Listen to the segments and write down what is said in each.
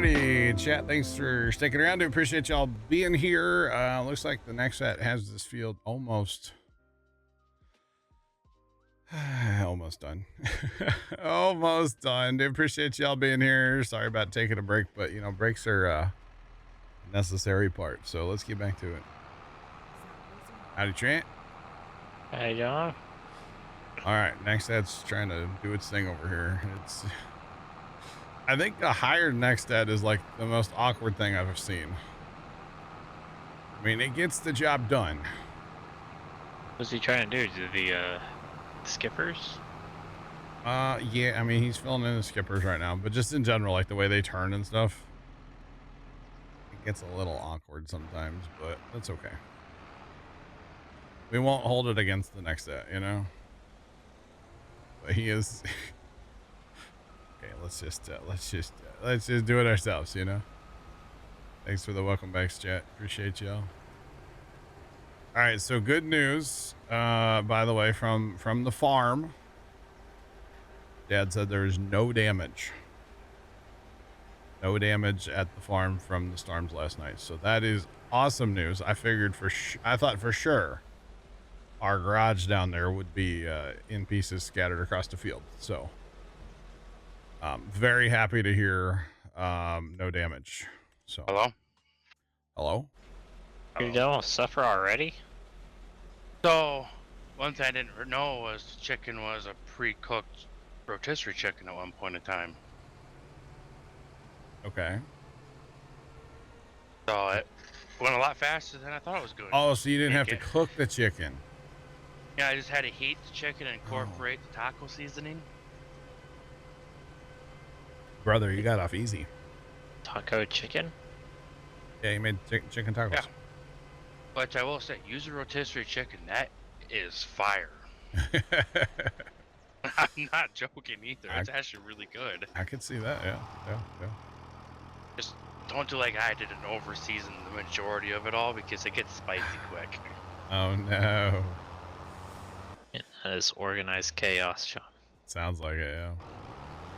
Alrighty, chat. Thanks for sticking around. I appreciate y'all being here. Looks like the next set has this field almost almost done. Almost done. I appreciate y'all being here. Sorry about taking a break, but you know, breaks are a necessary part. So let's get back to it. Howdy, Trent. How you doing? All right, next set's trying to do its thing over here. I think the higher next stat is like the most awkward thing I've ever seen. I mean, it gets the job done. What's he trying to do? Do the skippers? Yeah, I mean, he's filling in the skippers right now, but just in general, like the way they turn and stuff, it gets a little awkward sometimes, but that's okay. We won't hold it against the next set, you know? But he is... Okay, let's just do it ourselves, you know? Thanks for the welcome back, chat. Appreciate y'all. All right, so good news, by the way, from the farm. Dad said there's no damage. No damage at the farm from the storms last night. So that is awesome news. I figured I thought for sure our garage down there would be in pieces scattered across the field. So very happy to hear no damage. So hello. You're done with supper already? So one thing I didn't know was the chicken was a pre-cooked rotisserie chicken at one point in time. Okay. So it went a lot faster than I thought it was going. Oh, so you didn't have to cook the chicken? Yeah, I just had to heat the chicken and incorporate the taco seasoning. Brother, you got off easy. Taco chicken? Yeah, you made chicken tacos. Yeah. But I will say, use a rotisserie chicken. That is fire. I'm not joking either. It's actually really good. I could see that. Yeah. Just don't do like I did and over-season the majority of it all because it gets spicy quick. Oh no. Yeah, that is organized chaos, Sean. Sounds like it, yeah.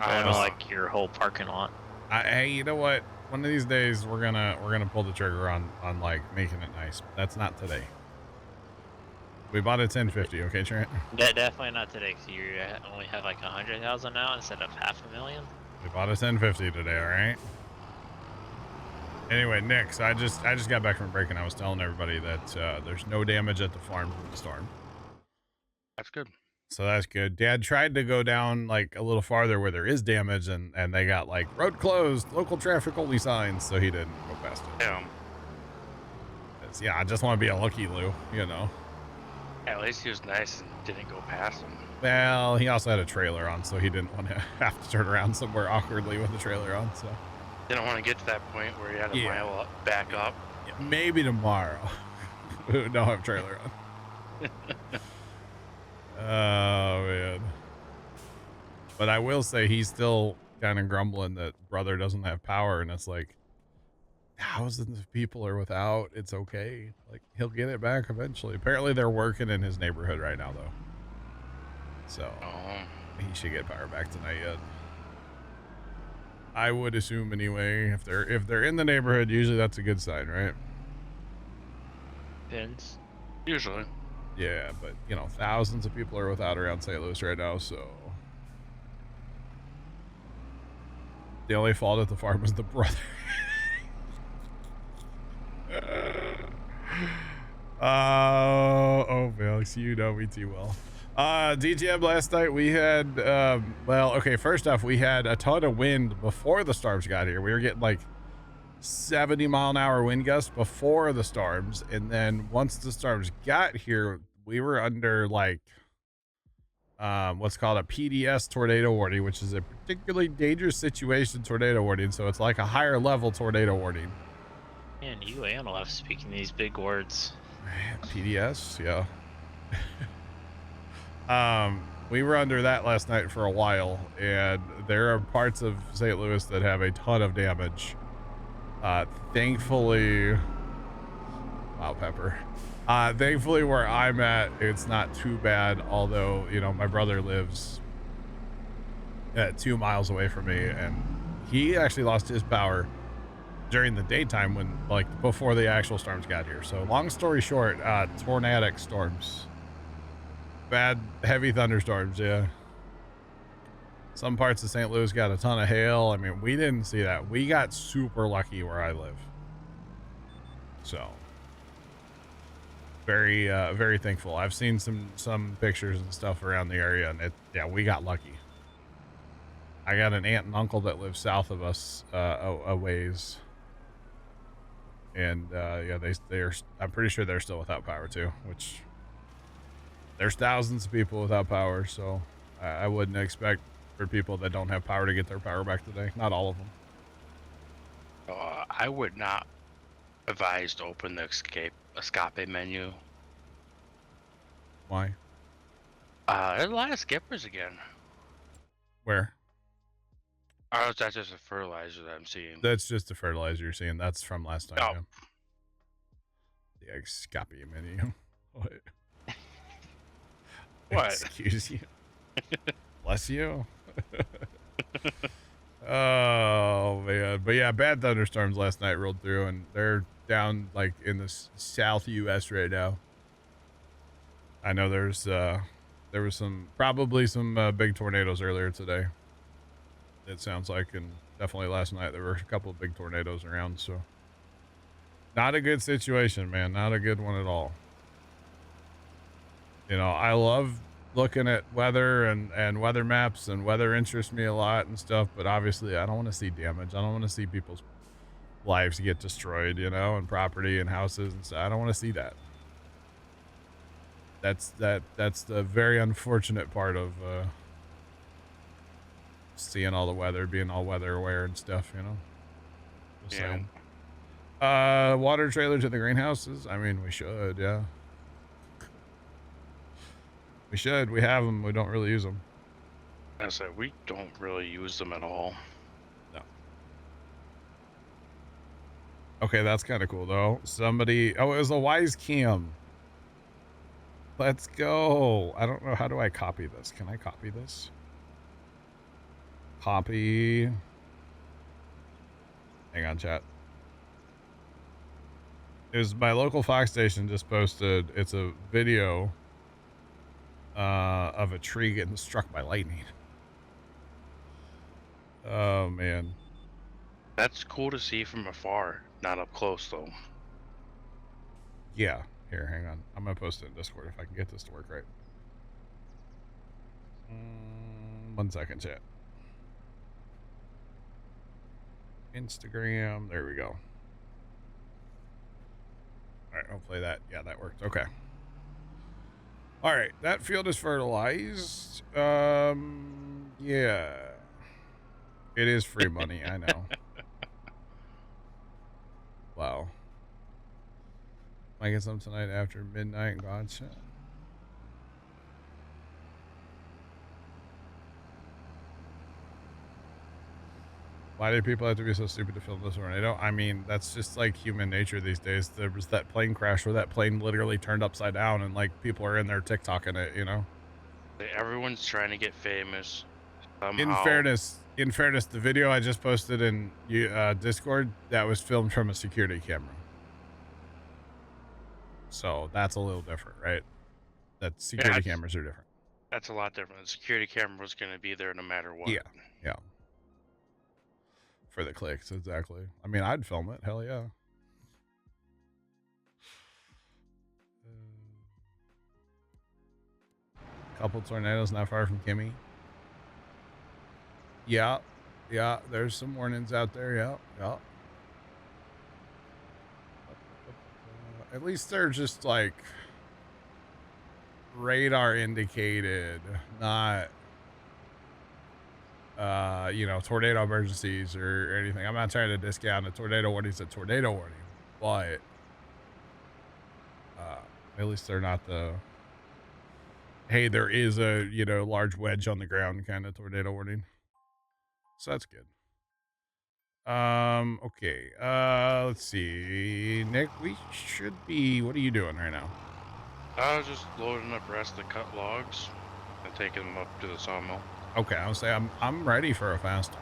I don't like your whole parking lot. Hey, you know what? One of these days we're gonna pull the trigger on like making it nice. That's not today. We bought a 1050, okay, Trent? Definitely not today, because you only have like 100,000 now instead of 500,000. We bought a 1050 today, all right? Anyway, Nick, so I just got back from break and I was telling everybody that there's no damage at the farm from the storm. That's good. So that's good. Dad tried to go down like a little farther where there is damage and they got like road closed, local traffic only signs, so he didn't go past it. Yeah, I just want to be a lucky Lou, you know. At least he was nice and didn't go past him. Well, he also had a trailer on, so he didn't want to have to turn around somewhere awkwardly with the trailer on, so. Didn't want to get to that point where he had a mile up, back up. Yeah, maybe tomorrow. Don't have trailer on. Oh, man. But I will say he's still kind of grumbling that brother doesn't have power, and it's like, thousands of people are without. It's okay. Like, he'll get it back eventually. Apparently they're working in his neighborhood right now, though. So he should get power back tonight yet. I would assume anyway. If they're in the neighborhood, usually that's a good sign, right? Depends. Usually. Yeah, but you know, thousands of people are without around St. Louis right now, so the only fault at the farm was the brother. Oh, Felix, you know me too well. DTM last night we had well, okay, first off, we had a ton of wind before the storms got here. We were getting like 70-mile-an-hour wind gusts before the storms, and then once the storms got here, we were under like what's called a PDS tornado warning, which is a particularly dangerous situation tornado warning. So it's like a higher level tornado warning. Man, you and love speaking these big words. PDS, yeah. We were under that last night for a while, and there are parts of St. Louis that have a ton of damage. Thankfully, wow, Pepper. Thankfully where I'm at, it's not too bad. Although, you know, my brother lives 2 miles away from me, and he actually lost his power during the daytime when, like, before the actual storms got here. So long story short, tornadic storms. Bad, heavy thunderstorms, yeah. Some parts of St. Louis got a ton of hail. I mean, we didn't see that. We got super lucky where I live. So, very, very thankful. I've seen some pictures and stuff around the area, and yeah, we got lucky. I got an aunt and uncle that live south of us, a ways. And, yeah, they're, I'm pretty sure they're still without power too, which there's thousands of people without power. So I wouldn't expect for people that don't have power to get their power back today. Not all of them. I would not advise to open the escape menu. Why? There's a lot of skippers again. Where? Oh, that's just a fertilizer that I'm seeing. That's just the fertilizer you're seeing. That's from last time. Oh. Yeah. The escape menu. What? What? Excuse you. Bless you. Oh man, but yeah, bad thunderstorms last night rolled through, and they're down like in the south U.S. right now. I know there was probably some big tornadoes earlier today. It sounds like, and definitely last night there were a couple of big tornadoes around. So not a good situation, man. Not a good one at all. You know, I love looking at weather and weather maps, and weather interests me a lot and stuff, but obviously I don't want to see damage. I don't want to see people's lives get destroyed, you know, and property and houses and stuff. I don't want to see that. That's the very unfortunate part of seeing all the weather, being all weather aware and stuff, you know. Just saying. Water trailer to the greenhouses. I mean, we should, yeah. We should. We have them. We don't really use them. I said we don't really use them at all. No. Okay, that's kind of cool though. Somebody. Oh, it was a wise cam. Let's go. I don't know. How do I copy this? Can I copy this? Copy. Hang on, chat. It was my local Fox station just posted. It's a video of a tree getting struck by lightning. Oh man, That's cool to see from afar, not up close though. yeah. Here, hang on. I'm gonna post it in Discord if I can get this to work right. 1 second, chat. Instagram. There we go. All right, hopefully that. Yeah, that worked. Okay. All right, that field is fertilized. Yeah. It is free money, I know. Wow. I get some tonight after midnight. Gotcha. Why do people have to be so stupid to film this tornado? I mean, that's just like human nature these days. There was that plane crash where that plane literally turned upside down, and like people are in there TikToking it, you know? Everyone's trying to get famous. In fairness, the video I just posted in Discord, that was filmed from a security camera. So that's a little different, right? That security cameras are different. That's a lot different. The security camera was going to be there no matter what. Yeah, yeah. For the clicks, exactly. I mean, I'd film it. Hell yeah. Couple tornadoes not far from Kimmy. Yeah, yeah. There's some warnings out there. Yeah, yeah. At least they're just like radar indicated, not you know, tornado emergencies or anything. I'm not trying to discount a tornado warning's a tornado warning, but at least they're not the hey, there is a, you know, large wedge on the ground kind of tornado warning. So that's good. Okay. Let's see. Nick, we should be, what are you doing right now? I was just loading up rest to cut logs and taking them up to the sawmill. Okay, I'll say I'm ready for a fast.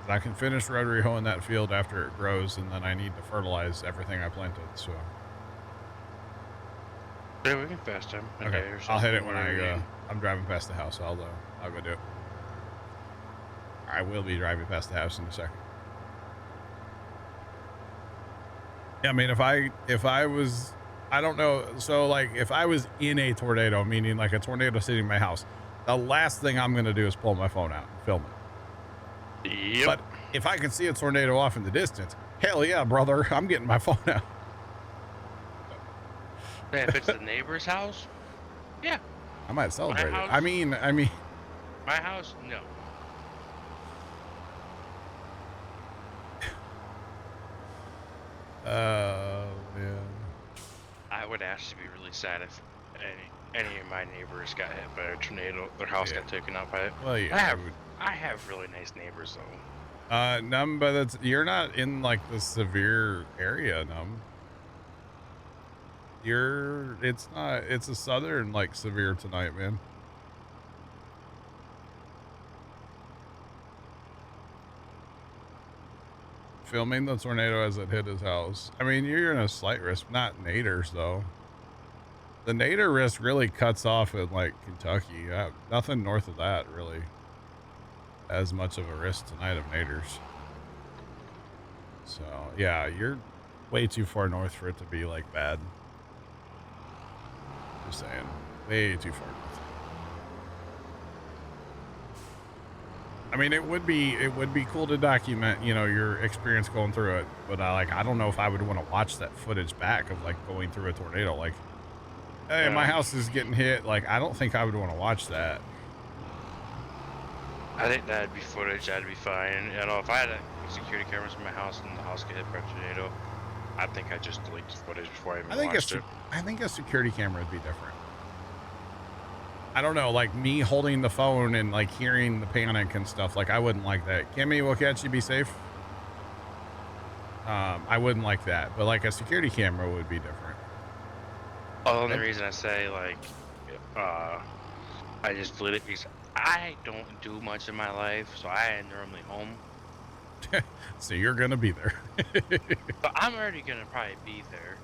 But I can finish rotary hoeing that field after it grows, and then I need to fertilize everything I planted. So Yeah, we can fast time a okay, day or something. I'll hit it when whatever you need. I'm driving past the house. I'll go do it. I will be driving past the house in a second. Yeah, I mean, if I was, I don't know. So like, if I was in a tornado, meaning like a tornado hitting my house, the last thing I'm gonna do is pull my phone out and film it. Yep. But if I can see a tornado off in the distance, hell yeah, brother, I'm getting my phone out. Hey, if it's the neighbor's house, yeah. I might celebrate it. house- I mean, My house, no. man. I would actually be really sad if any of my neighbors got hit by a tornado. Their house got taken out by it. Well, yeah. I have really nice neighbors though. Num, but you're not in like the severe area, Num. It's a southern like severe tonight, man. Filming the tornado as it hit his house. I mean, you're in a slight risk, not naders though. The nader risk really cuts off in like Kentucky. Nothing north of that really as much of a risk tonight of naders. So yeah, you're way too far north for it to be like bad. Just saying, way too far north. I mean, it would be cool to document, you know, your experience going through it, but I don't know if I would want to watch that footage back of like going through a tornado. Like, hey, Yeah. my house is getting hit. Like, I don't think I would want to watch that. I think that'd be footage. That'd be fine. You know, if I had security cameras in my house and the house get hit by a tornado, I think I'd just delete the footage before I even watched it. I think a security camera would be different. I don't know, like me holding the phone and like hearing the panic and stuff. Like, I wouldn't like that. Kimmy, we'll catch you. Be safe. I wouldn't like that, but like a security camera would be different. The only reason I say like, I just delete it because I don't do much in my life, so I am normally home. So you're gonna be there. But I'm already gonna probably be there,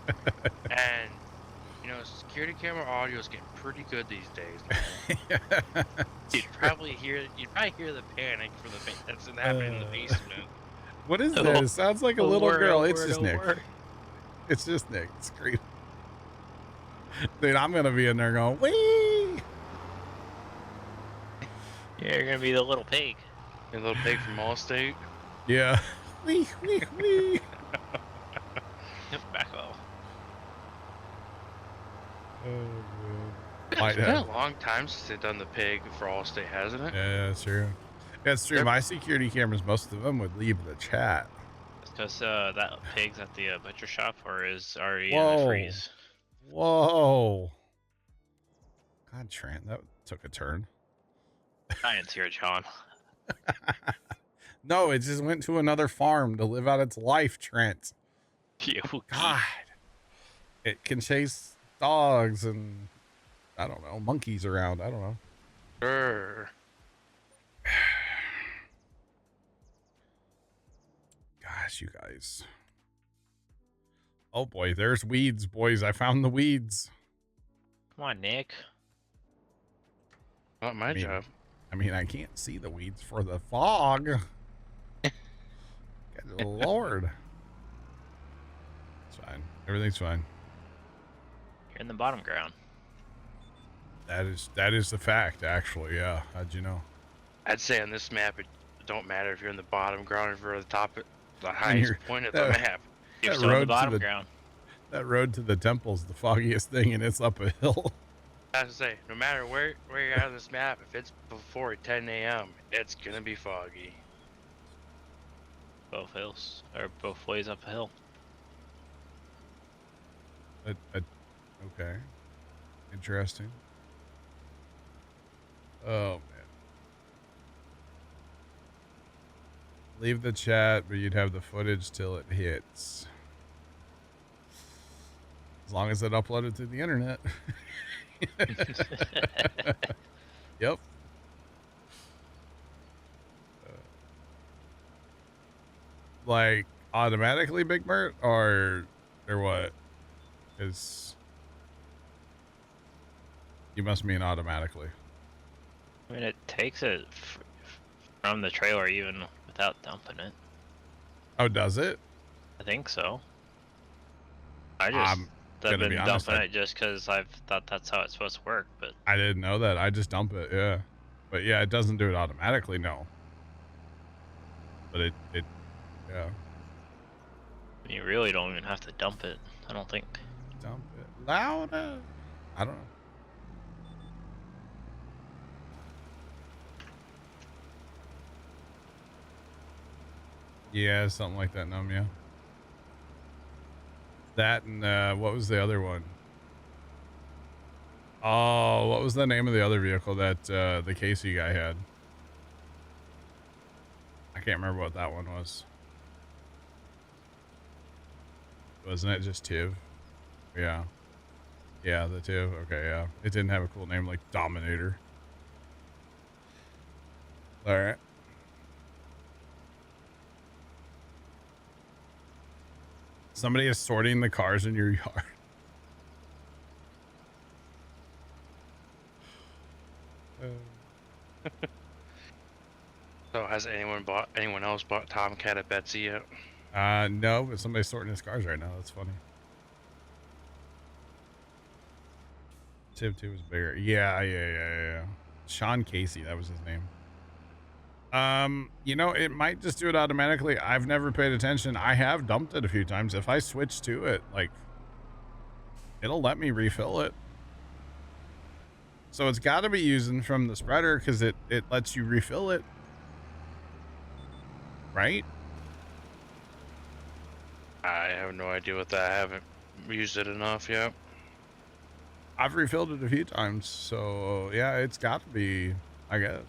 and you know, security camera audio is getting pretty good these days. You'd probably hear the panic from that's happening in the basement. What is that? It sounds like a little girl. It's just Nick. Over. It's just Nick. It's great. Dude, I'm gonna be in there going, wee! Yeah, you're gonna be the little pig. A little pig from Allstate. Yeah. Wee, wee, wee. Back off. Oh, man. It's Might been have. a long time since they've done the pig for Allstate, hasn't it? Yeah, that's true. Yeah, it's true. Yep. My security cameras, most of them would leave the chat. Because that pig's at the butcher shop or is already in Whoa. the freeze. Whoa. God, Trent, that took a turn. Science here, John. No, it just went to another farm to live out its life, Trent. God. It can chase dogs and, I don't know, monkeys around. I don't know. Sure. Gosh, you guys. Oh boy, there's weeds, boys. I found the weeds. Come on, Nick. Not my job. I mean, I can't see the weeds for the fog. Good Lord. It's fine. Everything's fine. You're in the bottom ground. That is the fact, actually. Yeah. How'd you know? I'd say on this map, it don't matter if you're in the bottom ground or if you're at the top, the highest point of the map. You're That still in road the to bottom the- ground. That road to the temple's the foggiest thing, and it's up a hill. I have to say, no matter where you're at on this map, if it's before 10 a.m., it's gonna be foggy. Both hills, or both ways up a hill. Okay. Interesting. Oh, man. Leave the chat, but you'd have the footage till it hits. As long as it uploaded to the internet. Yep. like automatically, Big Mert, or what? Because you must mean automatically. I mean, it takes it from the trailer even without dumping it. Oh, does it? I think so. I've Gonna be been honest, dumping it just because I've thought that's how it's supposed to work, but I didn't know that. I just dump it, yeah. But yeah, it doesn't do it automatically, no. But it yeah. you really don't even have to dump it, I don't think. Dump it louder. I don't know. Yeah, something like that, Num, yeah. That and what was the other one? Oh, what was the name of the other vehicle that the Casey guy had? I can't remember what that one was. Wasn't it just Tiv? Yeah. Yeah, the Tiv. Okay, yeah. It didn't have a cool name like Dominator. All right. Somebody is sorting the cars in your yard. So has anyone else bought Tomcat at Betsy yet? No, but somebody's sorting his cars right now. That's funny. Tiv 2 was bigger. Yeah. Sean Casey, that was his name. You know, it might just do it automatically. I've never paid attention. I have dumped it a few times. If I switch to it, like, it'll let me refill it. So it's got to be using from the spreader because it lets you refill it. Right? I have no idea what that. I haven't used it enough yet. I've refilled it a few times. So, yeah, it's got to be, I guess.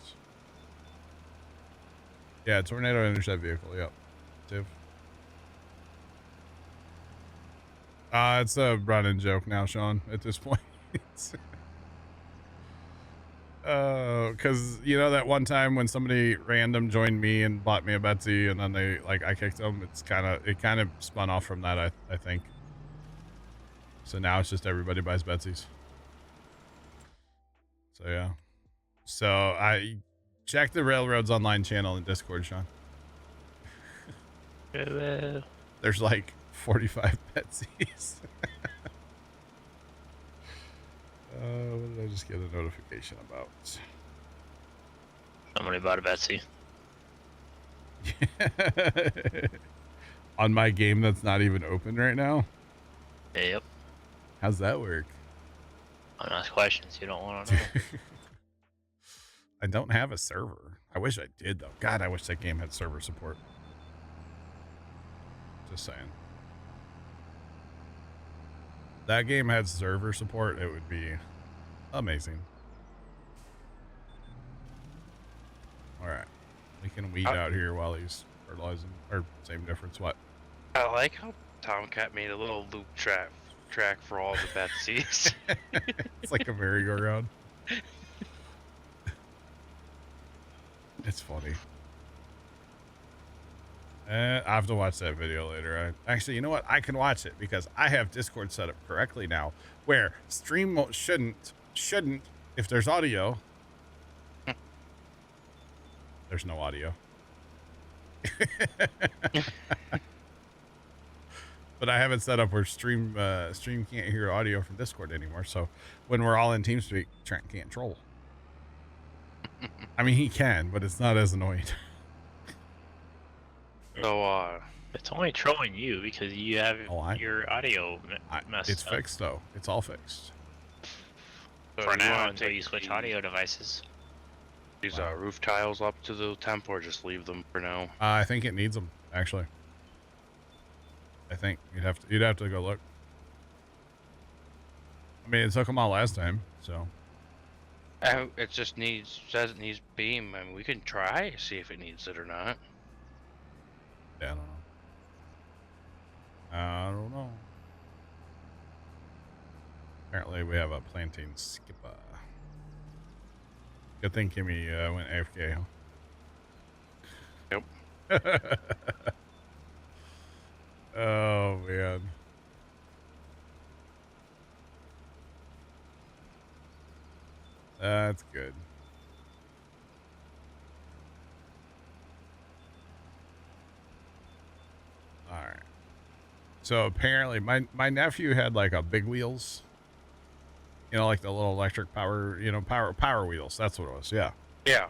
Yeah, Tornado Intercept vehicle. Yep. Tiv. It's a running joke now, Sean, at this point. Because you know that one time when somebody random joined me and bought me a Betsy, and then they I kicked them. It kind of spun off from that. I think. So now it's just everybody buys Betsy's. So yeah. So I check the Railroads Online channel in Discord, Sean. There's like 45 Betsy's. What did I just get a notification about? Somebody bought a Betsy. On my game that's not even open right now? Yep. How's that work? Don't ask questions you don't want to know. I don't have a server. I wish I did, though. God, I wish that game had server support. Just saying. That game had server support, it would be amazing. All right. We can weed out here while he's fertilizing. Or same difference, what? I like how Tomcat made a little loop track for all the Betsy's. It's like a merry-go-round. It's funny. I have to watch that video later. Actually, you know what? I can watch it because I have Discord set up correctly now, where stream shouldn't, if there's audio. There's no audio. But I have it set up where stream can't hear audio from Discord anymore. So when we're all in TeamSpeak, Trent can't troll. I mean, he can, but it's not as annoying. So, it's only trolling you because you have your audio messed It's up. fixed, though. It's all fixed. For now, until you switch audio devices. These roof tiles up to the temp, or just leave them for now? I think it needs them, actually. I think you'd have to go look. I mean, it took them all last time, so. It just says it needs beam. I mean, we can try, see if it needs it or not. Yeah, I don't know. Apparently we have a plantain skipper. Good thing Kimmy went AFK, huh? Yep. Oh man. That's good. All right. So apparently my nephew had like a big wheels, like the little electric power, power wheels. That's what it was. Yeah. Yeah.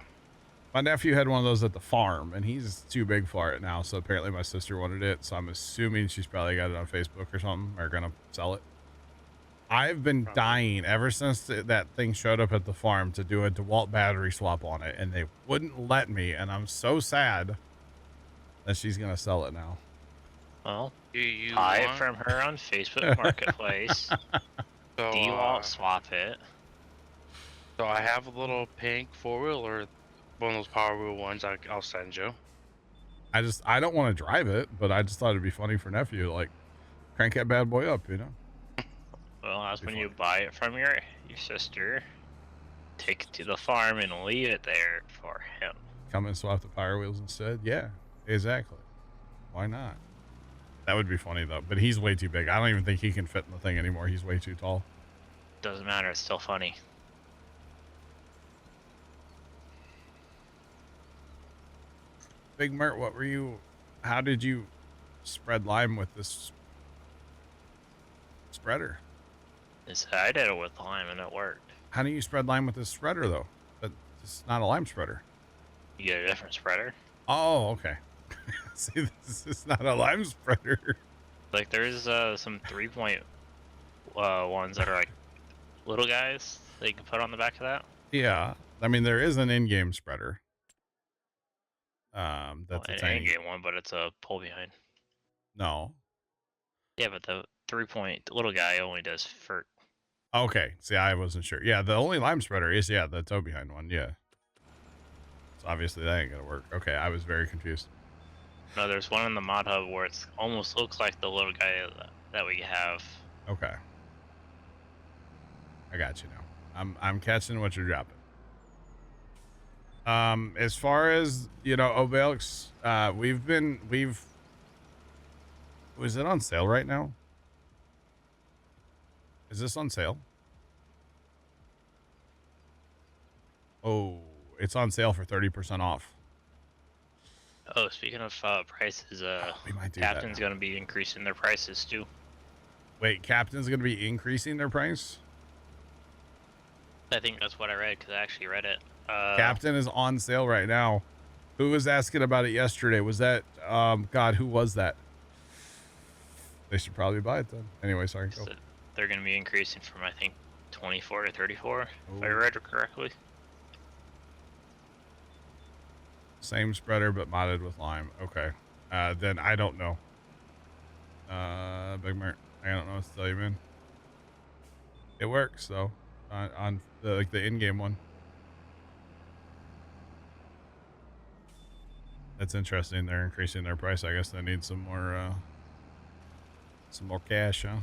My nephew had one of those at the farm and he's too big for it now. So apparently my sister wanted it. So I'm assuming she's probably got it on Facebook or something or going to sell it. I've been Probably. dying ever since that thing showed up at the farm to do a DeWalt battery swap on it, and they wouldn't let me, and I'm so sad that she's gonna sell it now. Well, Do you buy it want? from her on Facebook Marketplace. So, DeWalt swap it. so I have a little pink 4-wheeler, one of those Power Wheel ones. I'll send you. I don't want to drive it, but I just thought it'd be funny for nephew, like crank that bad boy up, Well, that's Be when you funny. buy it from your sister. Take it to the farm and leave it there for him. Come and swap the power wheels instead. Yeah, exactly. Why not? That would be funny though, but he's way too big. I don't even think he can fit in the thing anymore. He's way too tall. Doesn't matter, it's still funny. Big Mert, how did you spread lime with this spreader? I did it with lime and it worked. How do you spread lime with this spreader though? But it's not a lime spreader. You get a different spreader. Oh, okay. See, this is not a lime spreader. Like there's some 3-point ones that are like little guys that you can put on the back of that. Yeah, I mean there is an in-game spreader. Well, That's a an tiny. in-game one, but it's a pull behind. No. Yeah, but the 3-point little guy only does for. Okay. See, I wasn't sure. Yeah, the only lime spreader is the toe behind one. Yeah. So obviously that ain't gonna work. Okay, I was very confused. No, there's one in the mod hub where it's almost looks like the little guy that we have. Okay. I got you now. I'm catching what you're dropping. As far as Obelix, was it on sale right now? Is this on sale? Oh, it's on sale for 30% off. Oh, speaking of prices, We might do Captain's that. gonna be increasing their prices too. Wait, Captain's going to be increasing their price? I think that's what I read because I actually read it. Captain is on sale right now. Who was asking about it yesterday? Was that, God, who was that? They should probably buy it then. Anyway, sorry. Go. They're gonna be increasing from I think 24 to 34, if I Ooh. read it correctly. Same spreader, but modded with lime. Okay. Then I don't know. Big Mert, I don't know what to tell you, man. It works though on the in-game one. That's interesting. They're increasing their price. I guess they need some more cash, huh?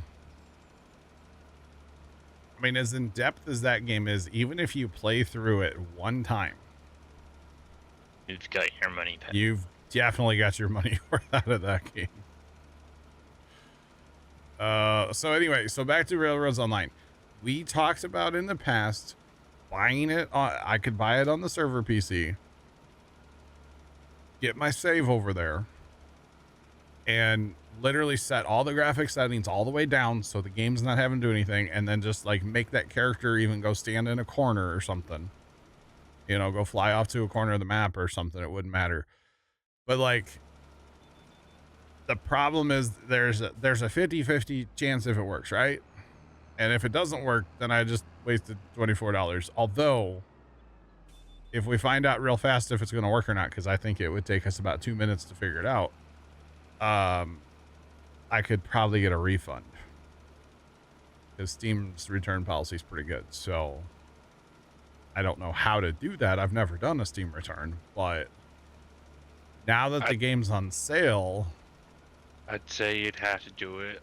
I mean, as in depth as that game is, even if you play through it one time, You've got your money back. you've definitely got your money worth out of that game. So anyway, so back to Railroads Online. We talked about in the past buying it on, I could buy it on the server PC, get my save over there, and literally set all the graphic settings all the way down so the game's not having to do anything, and then just like make that character even go stand in a corner or something. Go fly off to a corner of the map or something. It wouldn't matter. But like the problem is there's a 50-50 chance if it works, right? And if it doesn't work, then I just wasted $24. Although if we find out real fast if it's going to work or not, because I think it would take us about 2 minutes to figure it out, I could probably get a refund because Steam's return policy is pretty good. So I don't know how to do that. I've never done a Steam return, but now that the game's on sale, I'd say you'd have to do it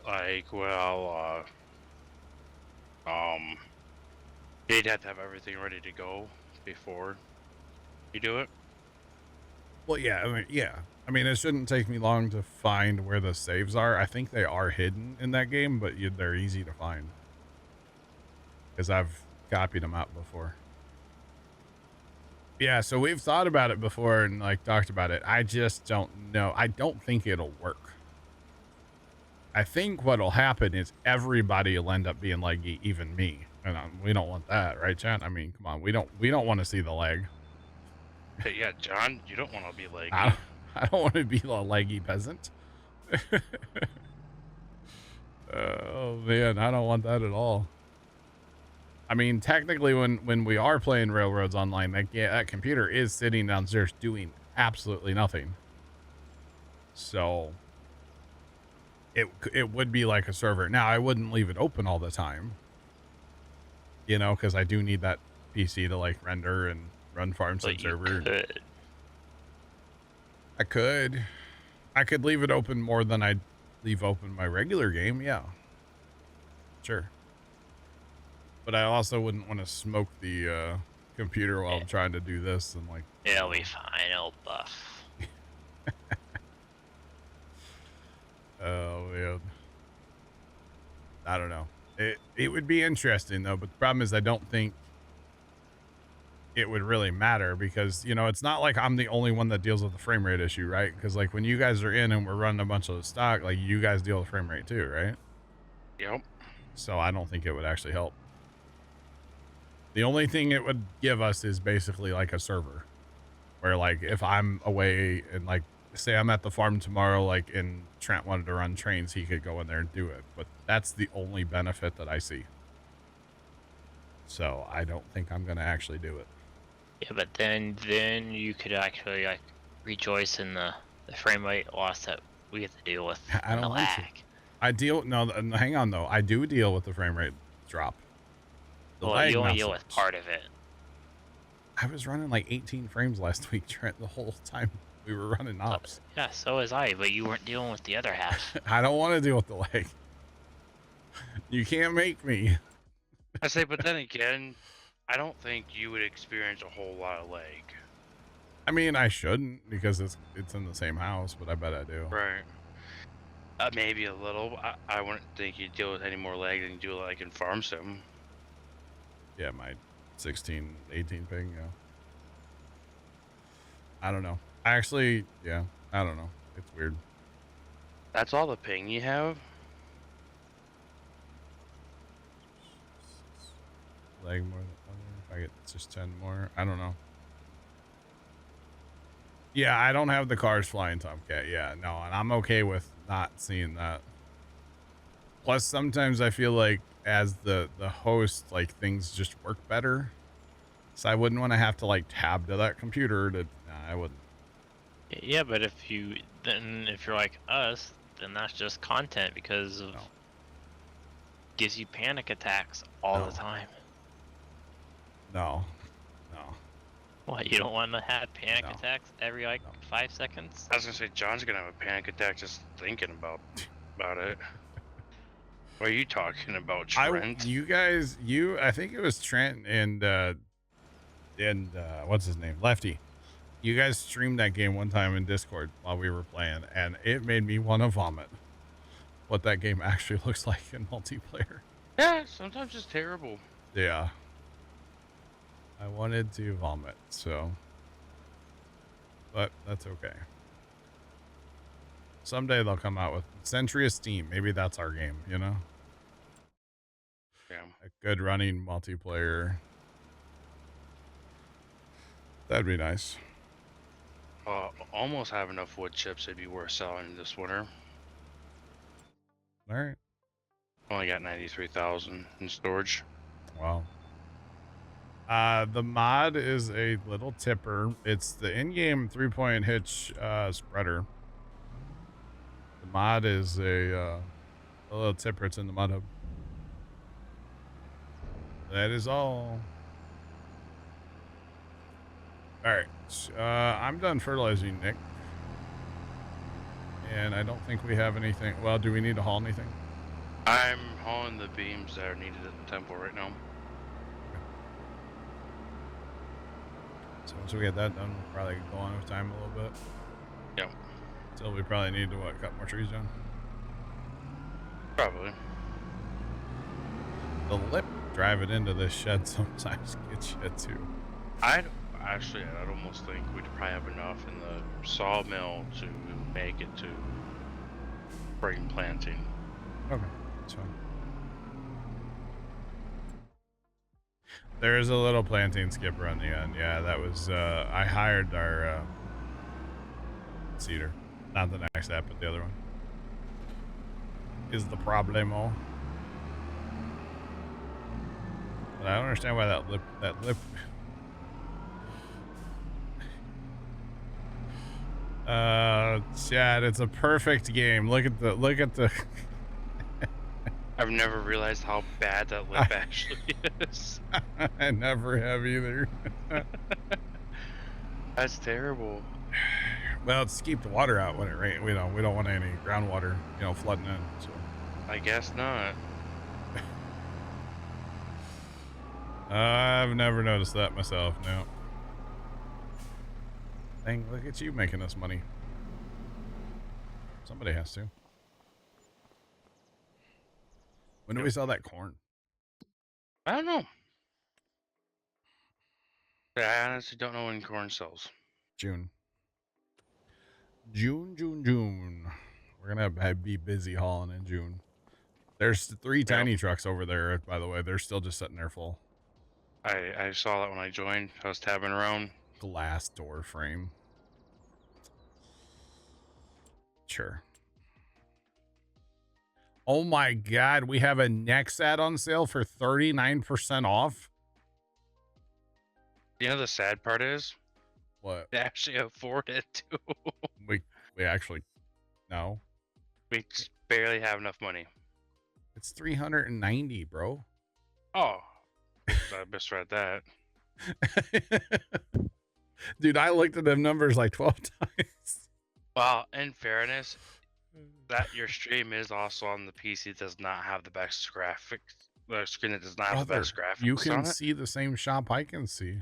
you'd have to have everything ready to go before you do it. Well, yeah. I mean, it shouldn't take me long to find where the saves are. I think they are hidden in that game, but they're easy to find. Because I've copied them out before. Yeah, so we've thought about it before and, like, talked about it. I just don't know. I don't think it'll work. I think what'll happen is everybody will end up being leggy, even me. And we don't want that, right, Chat? I mean, come on. We don't want to see the leg. Hey, yeah, John, you don't want to be leggy. I don't want to be a leggy peasant. Oh, man. I don't want that at all. I mean, technically, when we are playing Railroads Online, that computer is sitting downstairs doing absolutely nothing. So it would be like a server. Now, I wouldn't leave it open all the time, you know, because I do need that PC to like render and run Farm Sim server. I could leave it open more than I'd leave open my regular game. Yeah, sure. But I also wouldn't want to smoke the computer while I'm trying to do this and like. It'll be fine. It'll buff. Oh man. I don't know. It would be interesting though, but the problem is I don't think it would really matter because, you know, it's not like I'm the only one that deals with the frame rate issue, right? Because like when you guys are in and we're running a bunch of stock, like you guys deal with frame rate too, right? Yep. So I don't think it would actually help. The only thing it would give us is basically like a server where like if I'm away and like say I'm at the farm tomorrow, like and Trent wanted to run trains, he could go in there and do it. But that's the only benefit that I see. So I don't think I'm going to actually do it. Yeah, but then you could actually like rejoice in the frame rate loss that we have to deal with. I don't want to. No, hang on though. I do deal with the frame rate drop. Well, you only deal with part of it. I was running like 18 frames last week, Trent, the whole time we were running ops. Yeah, so was I, but you weren't dealing with the other half. I don't want to deal with the lag. You can't make me. I say, but then again, I don't think you would experience a whole lot of lag. I mean, I shouldn't because it's in the same house, but I bet I do. Right. Maybe a little. I wouldn't think you'd deal with any more lag than you do like in Farm Sim. Yeah, my 16, 18 ping, yeah. I don't know. I don't know. It's weird. That's all the ping you have? Lag more than other. If I get just 10 more. I don't know. Yeah, I don't have the cars flying Tomcat. Yeah, no, and I'm okay with not seeing that. Plus, sometimes I feel like as the host, like things just work better. So I wouldn't want to have to like tab to that computer to. Nah, I wouldn't. Yeah, but if you're like us, then that's just content because of gives you panic attacks all the time. No. What, you don't want to have panic attacks every like 5 seconds? I was gonna say John's gonna have a panic attack just thinking about it. What are you talking about, Trent? I think it was Trent and what's his name? Lefty. You guys streamed that game one time in Discord while we were playing, and it made me want to vomit. What that game actually looks like in multiplayer. Yeah, sometimes it's terrible. Yeah. I wanted to vomit, so. But that's okay. Someday they'll come out with Century of Steam. Maybe that's our game, you know? Yeah. A good running multiplayer. That'd be nice. Almost have enough wood chips it'd be worth selling this winter. All right. Only got 93,000 in storage. Wow. The mod is a little tipper. It's the in-game 3-point hitch spreader. The mod is a little tipper. It's in the mod hub. That is all. All right. I'm done fertilizing, Nick. And I don't think we have anything. Well, do we need to haul anything? I'm hauling the beams that are needed at the temple right now. So once we get that done, we'll probably go on with time a little bit. Yep. Still, we probably need to cut more trees down. Probably. The lip driving into this shed sometimes gets you too. I'd almost think we'd probably have enough in the sawmill to make it to spring planting. Okay, that's fine. There is a little planting skipper on the end. Yeah, that was, I hired our cedar. Not the next app, but the other one. Is the problemo. But I don't understand why that lip. Chad, it's a perfect game. Look at the. I've never realized how bad that lip actually is. I never have either. That's terrible. Well, it's to keep the water out when it rains. We don't want any groundwater, flooding in. So I guess not. I've never noticed that myself. No. Dang, look at you making us money. Somebody has to. When do we sell that corn? I don't know. I honestly don't know when corn sells. June. June. We're gonna be busy hauling in June. There's 3 tiny trucks over there, by the way. They're still just sitting there full. I saw that when I joined. I was tabbing around. Glass door frame. Sure. Oh my god, we have a Nexat on sale for 39% off. You know the sad part is? What? They actually afford it too. we actually no. We just barely have enough money. It's 390, bro. Oh, I misread that. Dude, I looked at them numbers like 12 times. Well, in fairness, that your stream is also on the PC that does not have the best graphics. The screen that does not have the best graphics. You can see the same shop I can see.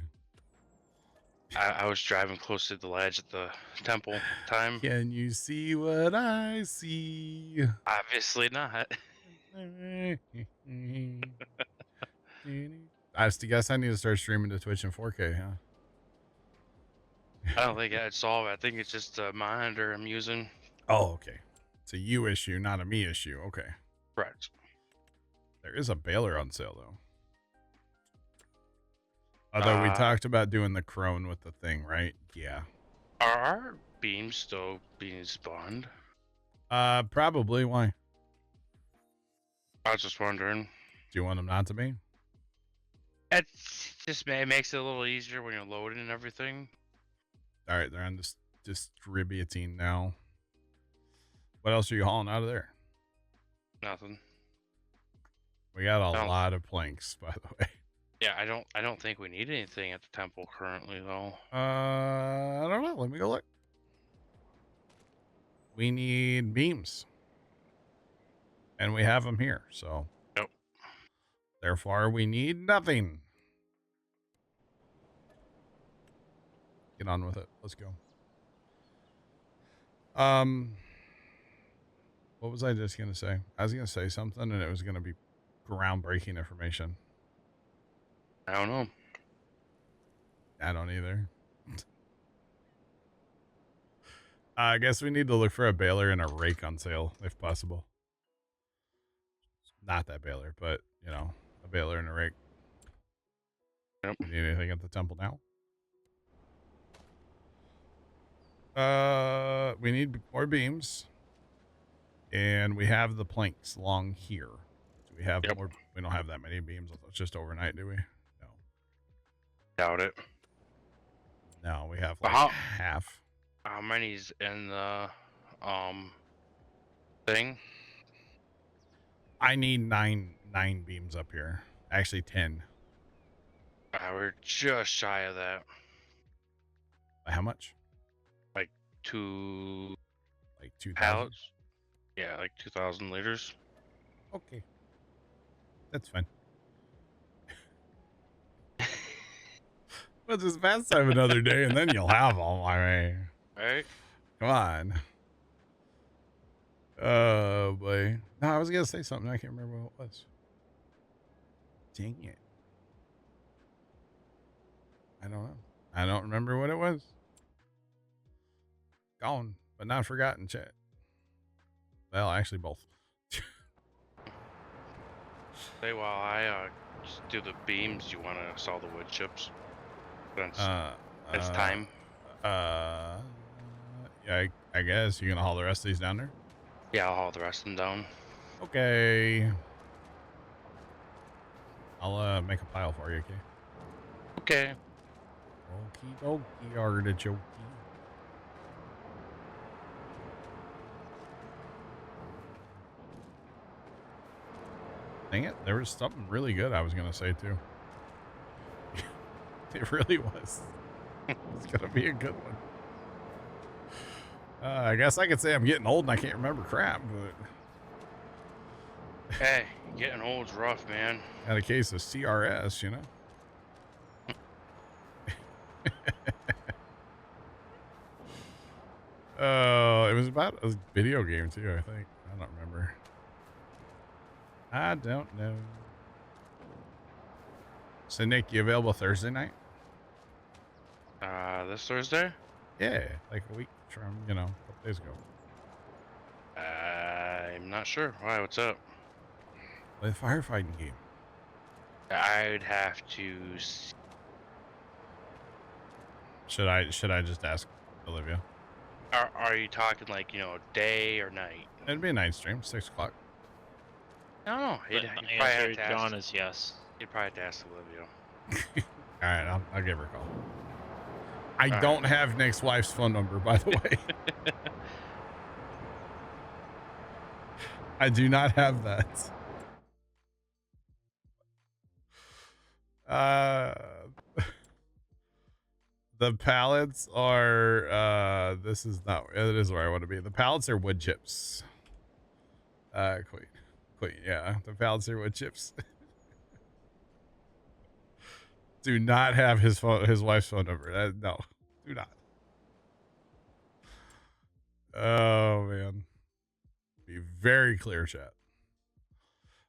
I was driving close to the ledge at the temple time. Can you see what I see? Obviously not. I guess I need to start streaming to Twitch in 4K, huh? I don't think it's all. I think it's just a monitor I'm using. Oh, okay. It's a you issue, not a me issue. Okay. Right. There is a baler on sale, though. Although we talked about doing the crone with the thing, right? Yeah. Are our beams still being spawned? Probably. Why? I was just wondering. Do you want them not to be? It makes it a little easier when you're loading and everything. All right, they're on this distributing now. What else are you hauling out of there? Nothing. We got a lot of planks, by the way. Yeah, I don't think we need anything at the temple currently, though. I don't know. Let me go look. We need beams. And we have them here, so. Yep. Therefore, we need nothing. Get on with it. Let's go. What was I just going to say? I was going to say something, and it was going to be groundbreaking information. I don't know. I don't either. I guess we need to look for a baler and a rake on sale, if possible. Not that baler, but, a baler and a rake. Yep. You need anything at the temple now? We need more beams. And we have the planks along here. Do we have more? We don't have that many beams. It's just overnight, do we? No. Doubt it. No, we have half. How many's in the thing? I need nine beams up here. Actually 10. We're just shy of that. By how much? Like 2,000 pallets? Yeah, like 2,000 liters. Okay. That's fine. We'll just pass time another day, and then you'll have them. I mean, Right? come on. Oh, boy. No, I was going to say something. I can't remember what it was. Dang it. I don't know. I don't remember what it was. Gone, but not forgotten, chat. Well, actually, both. Say while I just do the beams, you want to saw the wood chips? Since it's time. Yeah, I guess you're gonna haul the rest of these down there. Yeah, I'll haul the rest of them down. Okay. I'll make a pile for you, okay? Okay. Okie dokie, artichoke. Dang it, there was something really good I was gonna say too. It really was. It's gonna be a good one. I guess I could say I'm getting old and I can't remember crap, but Hey, getting old's rough, man. got a case of CRS, you know? Oh, it was about a video game too, I think. I don't remember. I don't know. So Nick, you available Thursday night? This Thursday? Yeah, like a week from, a couple days ago. I'm not sure. Why? What's up? The firefighting game. I'd have to. Should I just ask Olivia? Are you talking like day or night? It'd be a night stream, 6 o'clock. I don't know. The You'd probably answer, have to ask. John, is yes. You'd probably have to ask Olivia. All right, I'll give her a call. I All don't right. have Nick's wife's phone number, by the way. I do not have that. The pallets are this is not it is where I want to be. The pallets are wood chips. Queen, yeah. The pallets are wood chips. Do not have his wife's phone number. No, do not. Oh man. Be very clear, chat.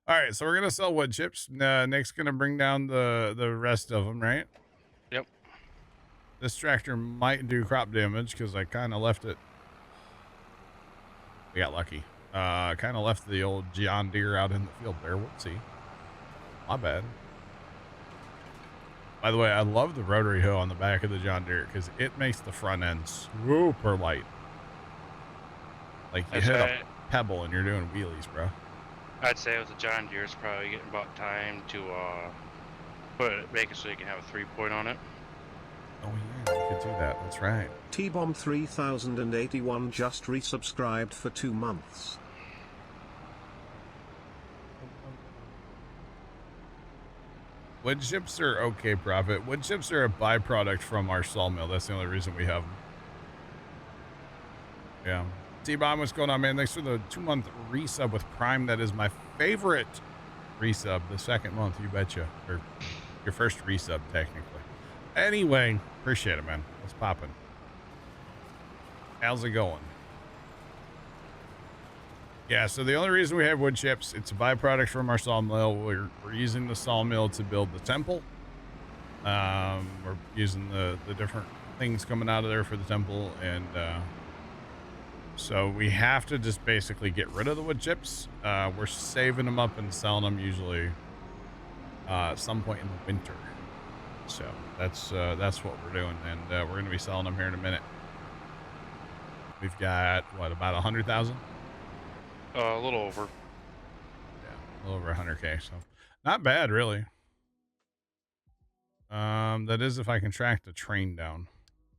All right, so we're gonna sell wood chips. Nick's gonna bring down the rest of them, right? Yep. This tractor might do crop damage because I kind of left it. We got lucky. Kind of left the old John Deere out in the field there. Whoopsie. My bad. By the way, I love the rotary hoe on the back of the John Deere because it makes the front end super light. Like you hit a pebble and you're doing wheelies, bro. I'd say with the John Deere, it's probably getting about time to make it so you can have a 3-point on it. Oh yeah, you could do that. That's right. T-Bomb 3081 just resubscribed for 2 months. Wood chips are okay, Prophet. Wood chips are a byproduct from our sawmill. That's the only reason we have them. Yeah. T-Bomb, what's going on, man? Thanks for the 2-month resub with Prime. That is my favorite resub. The second month, you betcha. Or your first resub, technically. Anyway, appreciate it, man. What's poppin'? How's it going? Yeah, so the only reason we have wood chips, it's a byproduct from our sawmill. We're using the sawmill to build the temple. We're using the different things coming out of there for the temple, and so we have to just basically get rid of the wood chips. We're saving them up and selling them usually at some point in the winter. So that's what we're doing, and we're going to be selling them here in a minute. We've got, what, about 100,000? A little over. Yeah, a little over 100K, so not bad, really. That is if I can track the train down.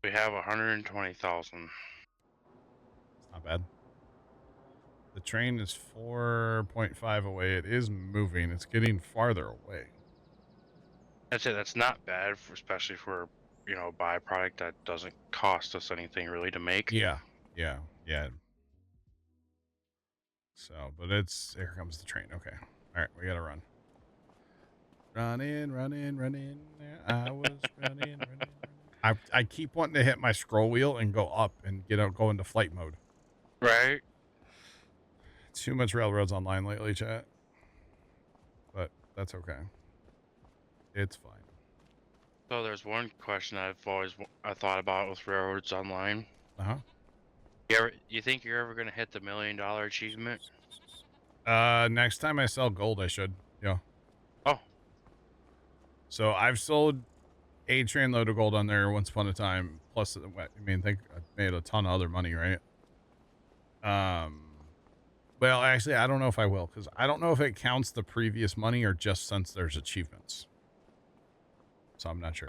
We have 120,000. It's not bad. The train is 4.5 away. It is moving. It's getting farther away. I'd say that's not bad, especially for a byproduct that doesn't cost us anything really to make. Yeah. So, but here comes the train. Okay. All right, we gotta run. Running. I was running. I keep wanting to hit my scroll wheel and go up and go into flight mode. Right. Too much Railroads Online lately, chat. But that's okay. It's fine. So there's one question I thought about with Railroads Online. You think you're ever gonna hit the $1 million achievement? Next time I sell gold, I should. Yeah. Oh. So I've sold a trainload of gold on there once upon a time. Plus, I mean, I made a ton of other money, right? Well, actually, I don't know if I will, because I don't know if it counts the previous money or just since there's achievements. So I'm not sure.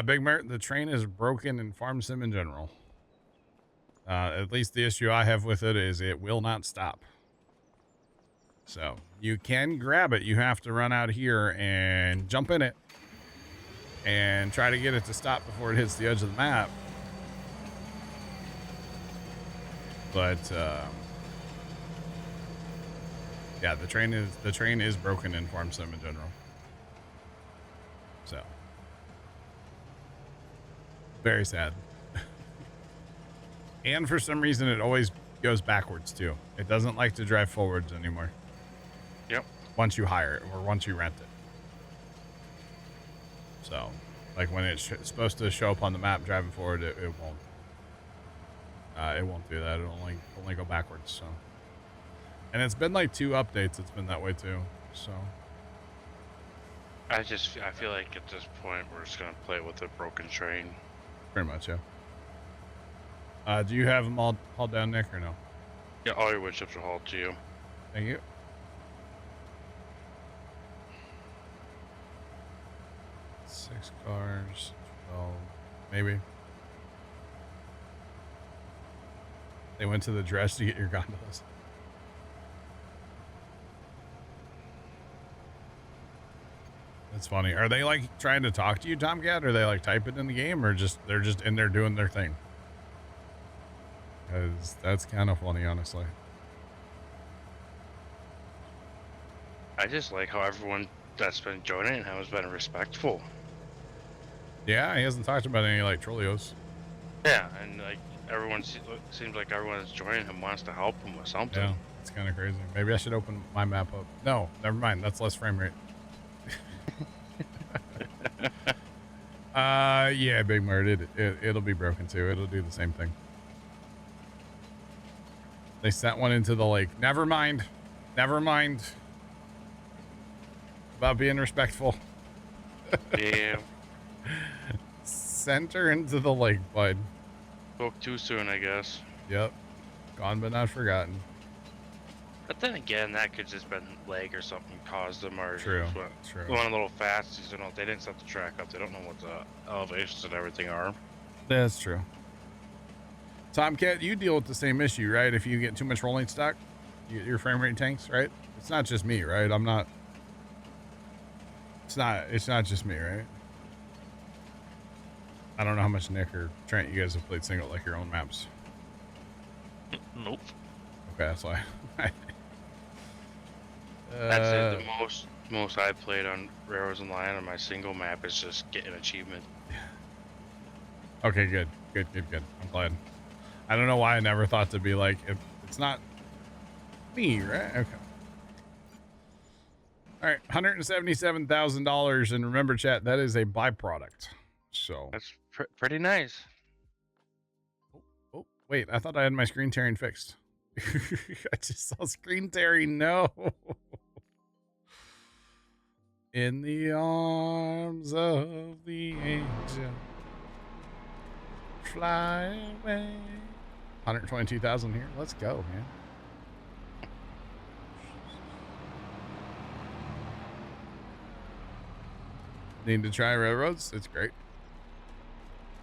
Big Mert, the train is broken in Farm Sim in general. At least the issue I have with it is it will not stop. So you can grab it. You have to run out here and jump in it and try to get it to stop before it hits the edge of the map. But yeah, the train is broken in Farm Sim in general. So very sad. And for some reason, it always goes backwards too. It doesn't like to drive forwards anymore. Yep. Once you hire it or once you rent it. So, like when it's supposed to show up on the map driving forward, it won't. It won't do that. It'll only go backwards. So, and it's been like 2 updates. It's been that way too. So, I feel like at this point we're just gonna play with a broken train. Pretty much, yeah. Do you have them all hauled down, Nick, or no? Yeah, all your wood chips are hauled to you. Thank you. Six cars, 12, maybe. They went to the dress to get your gondolas. That's funny. Are they like trying to talk to you, Tomcat? Or are they like typing in the game, or they're just in there doing their thing? Because that's kind of funny, honestly. I just like how everyone that's been joining has been respectful. Yeah, he hasn't talked about any like Trollios. Yeah, and like everyone seems like everyone that's joining him wants to help him with something. Yeah, it's kind of crazy. Maybe I should open my map up. No, never mind. That's less frame rate. Yeah, Big Murd, it'll be broken too. It'll do the same thing. They sent one into the lake. Never mind. Never mind. About being respectful. Yeah. Sent her into the lake, bud. Spoke too soon, I guess. Yep. Gone but not forgotten. But then again, that could just been lag or something caused them, or True. True. Going a little fast. You know, they didn't set the track up. They don't know what the elevations and everything are. That's true. Tomcat, you deal with the same issue, right? If you get too much rolling stock, your frame rate tanks, right? It's not just me, right? I'm not. It's not just me, right? I don't know how much Nick or Trent you guys have played single like your own maps. Nope. Okay, that's why. That's it. The most I've played on Railroads Online on my single map is just getting an achievement. Okay, good. I'm glad. I don't know why I never thought to be like, it's not me, right? Okay. All right, $177,000, and remember, chat, that is a byproduct. So that's pretty nice. Oh, wait, I thought I had my screen tearing fixed. I just saw screen tearing. No. In the arms of the angel, fly away. 122,000 here. Let's go, man. Need to try railroads? It's great.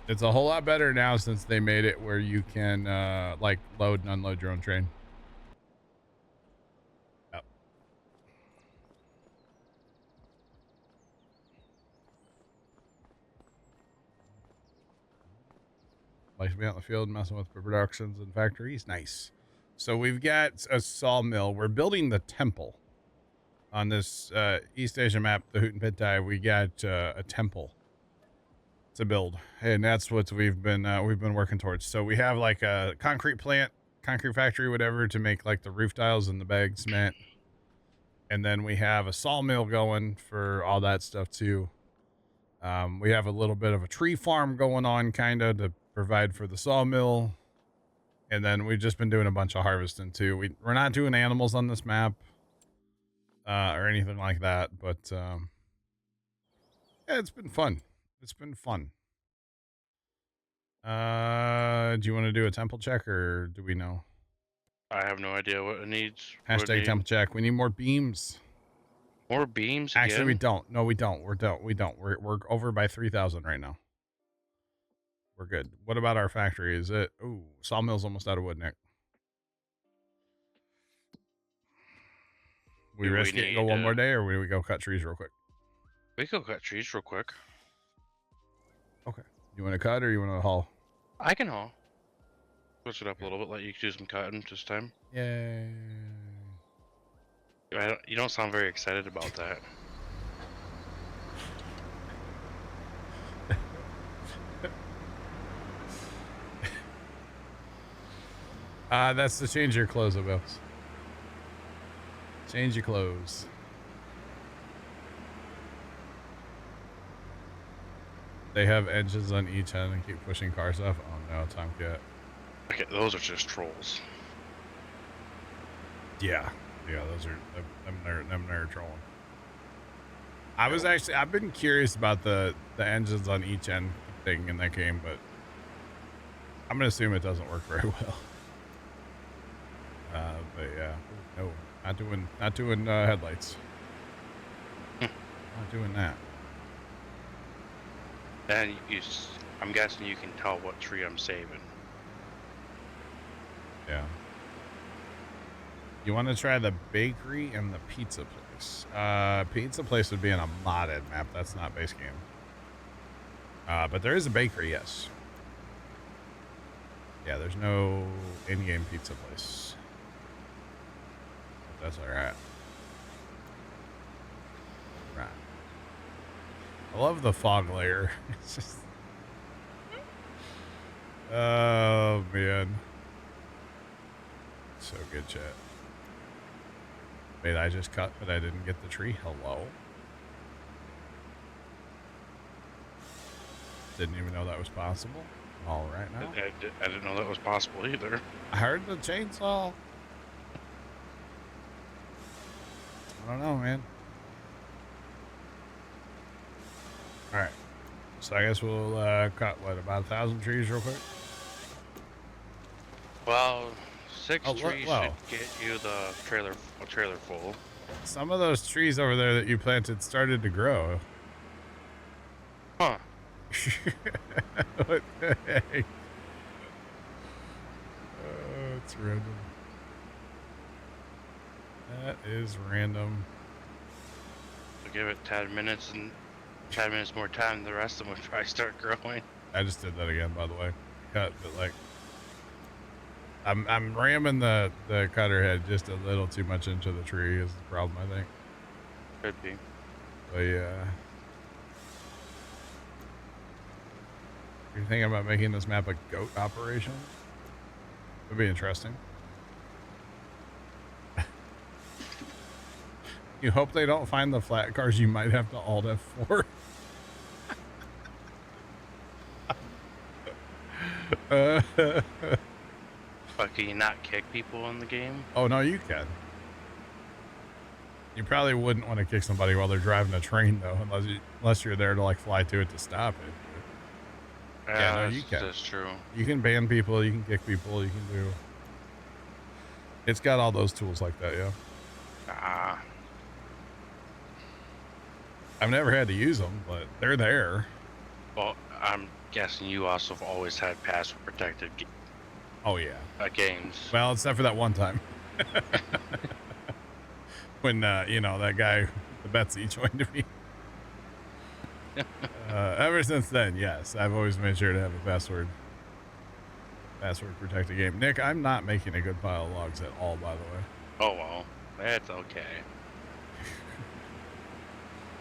It's a whole lot better now since they made it where you can like load and unload your own train. Yep. Likes to be out in the field messing with productions and factories. Nice. So we've got a sawmill. We're building the temple. on this East Asia map, the Hutan Pantai, we got a temple to build, and that's what we've been working towards. So we have like a concrete plant, concrete factory, whatever, to make like the roof tiles and the bag cement, and then we have a sawmill going for all that stuff too. We have a little bit of a tree farm going on, kind of, to provide for the sawmill. And then we've just been doing a bunch of harvesting too. We're not doing animals on this map or anything like that, but yeah, it's been fun. It's been fun. Do you want to do a temple check, or do we know? I have no idea what it needs. Hashtag temple check. We need more beams. More beams Actually, again? we don't. No, we don't. We don't. We're over by 3,000 right now. We're good. What about our factory? Is it? Ooh, sawmill's almost out of wood, Nick. We risk it and go one more day, or do we go cut trees real quick? We could cut trees real quick. Okay. You want to cut, or you want to haul? I can haul. Switch it up a little bit, let you do some cutting this time. Yay. You don't sound very excited about that. That's to change your clothes, Bills. Change your clothes. They have engines on each end and keep pushing cars off. Oh no, Tomcat. Okay, those are just trolls. Yeah, those are them they're trolling. I've been curious about the engines on each end thing in that game, but I'm gonna assume it doesn't work very well. But yeah, no, not doing headlights. Not doing that. And I'm guessing you can tell what tree I'm saving. Yeah. You want to try the bakery and the pizza place. Pizza place would be in a modded map. That's not base game. But there is a bakery, yes. Yeah, there's no in-game pizza place. But that's alright. Right. I love the fog layer. It's just... Oh, man. So good, chat. Wait, I just cut, but I didn't get the tree. Hello? Didn't even know that was possible. All right now. I didn't know that was possible either. I heard the chainsaw. I don't know, man. All right. So I guess we'll cut, what, about 1,000 trees real quick? Well, 6 trees whoa. should get you the trailer full. Some of those trees over there that you planted started to grow. Huh. What the heck? Oh, it's random. That is random. So give it 10 minutes and 10 minutes more time, the rest of them will probably start growing. I just did that again, by the way. Cut, but like, I'm ramming the cutter head just a little too much into the tree is the problem, I think. Could be. But yeah. You're thinking about making this map a goat operation? Would be interesting. You hope they don't find the flat cars. You might have to Alt F4. But can you not kick people in the game? Oh, no, you can. You probably wouldn't want to kick somebody while they're driving a train, though, unless you're there to, like, fly to it to stop it. Yeah, no, you can. That's true. You can ban people, you can kick people, you can do... It's got all those tools like that, yeah. Ah. I've never had to use them, but they're there. Well, I'm guessing you also have always had password protected Oh, yeah. games. Well, except for that one time. When, you know, that guy, the Betsy, joined me. Ever since then, yes, I've always made sure to have a password protected game. Nick, I'm not making a good pile of logs at all, by the way. Oh, well. That's okay.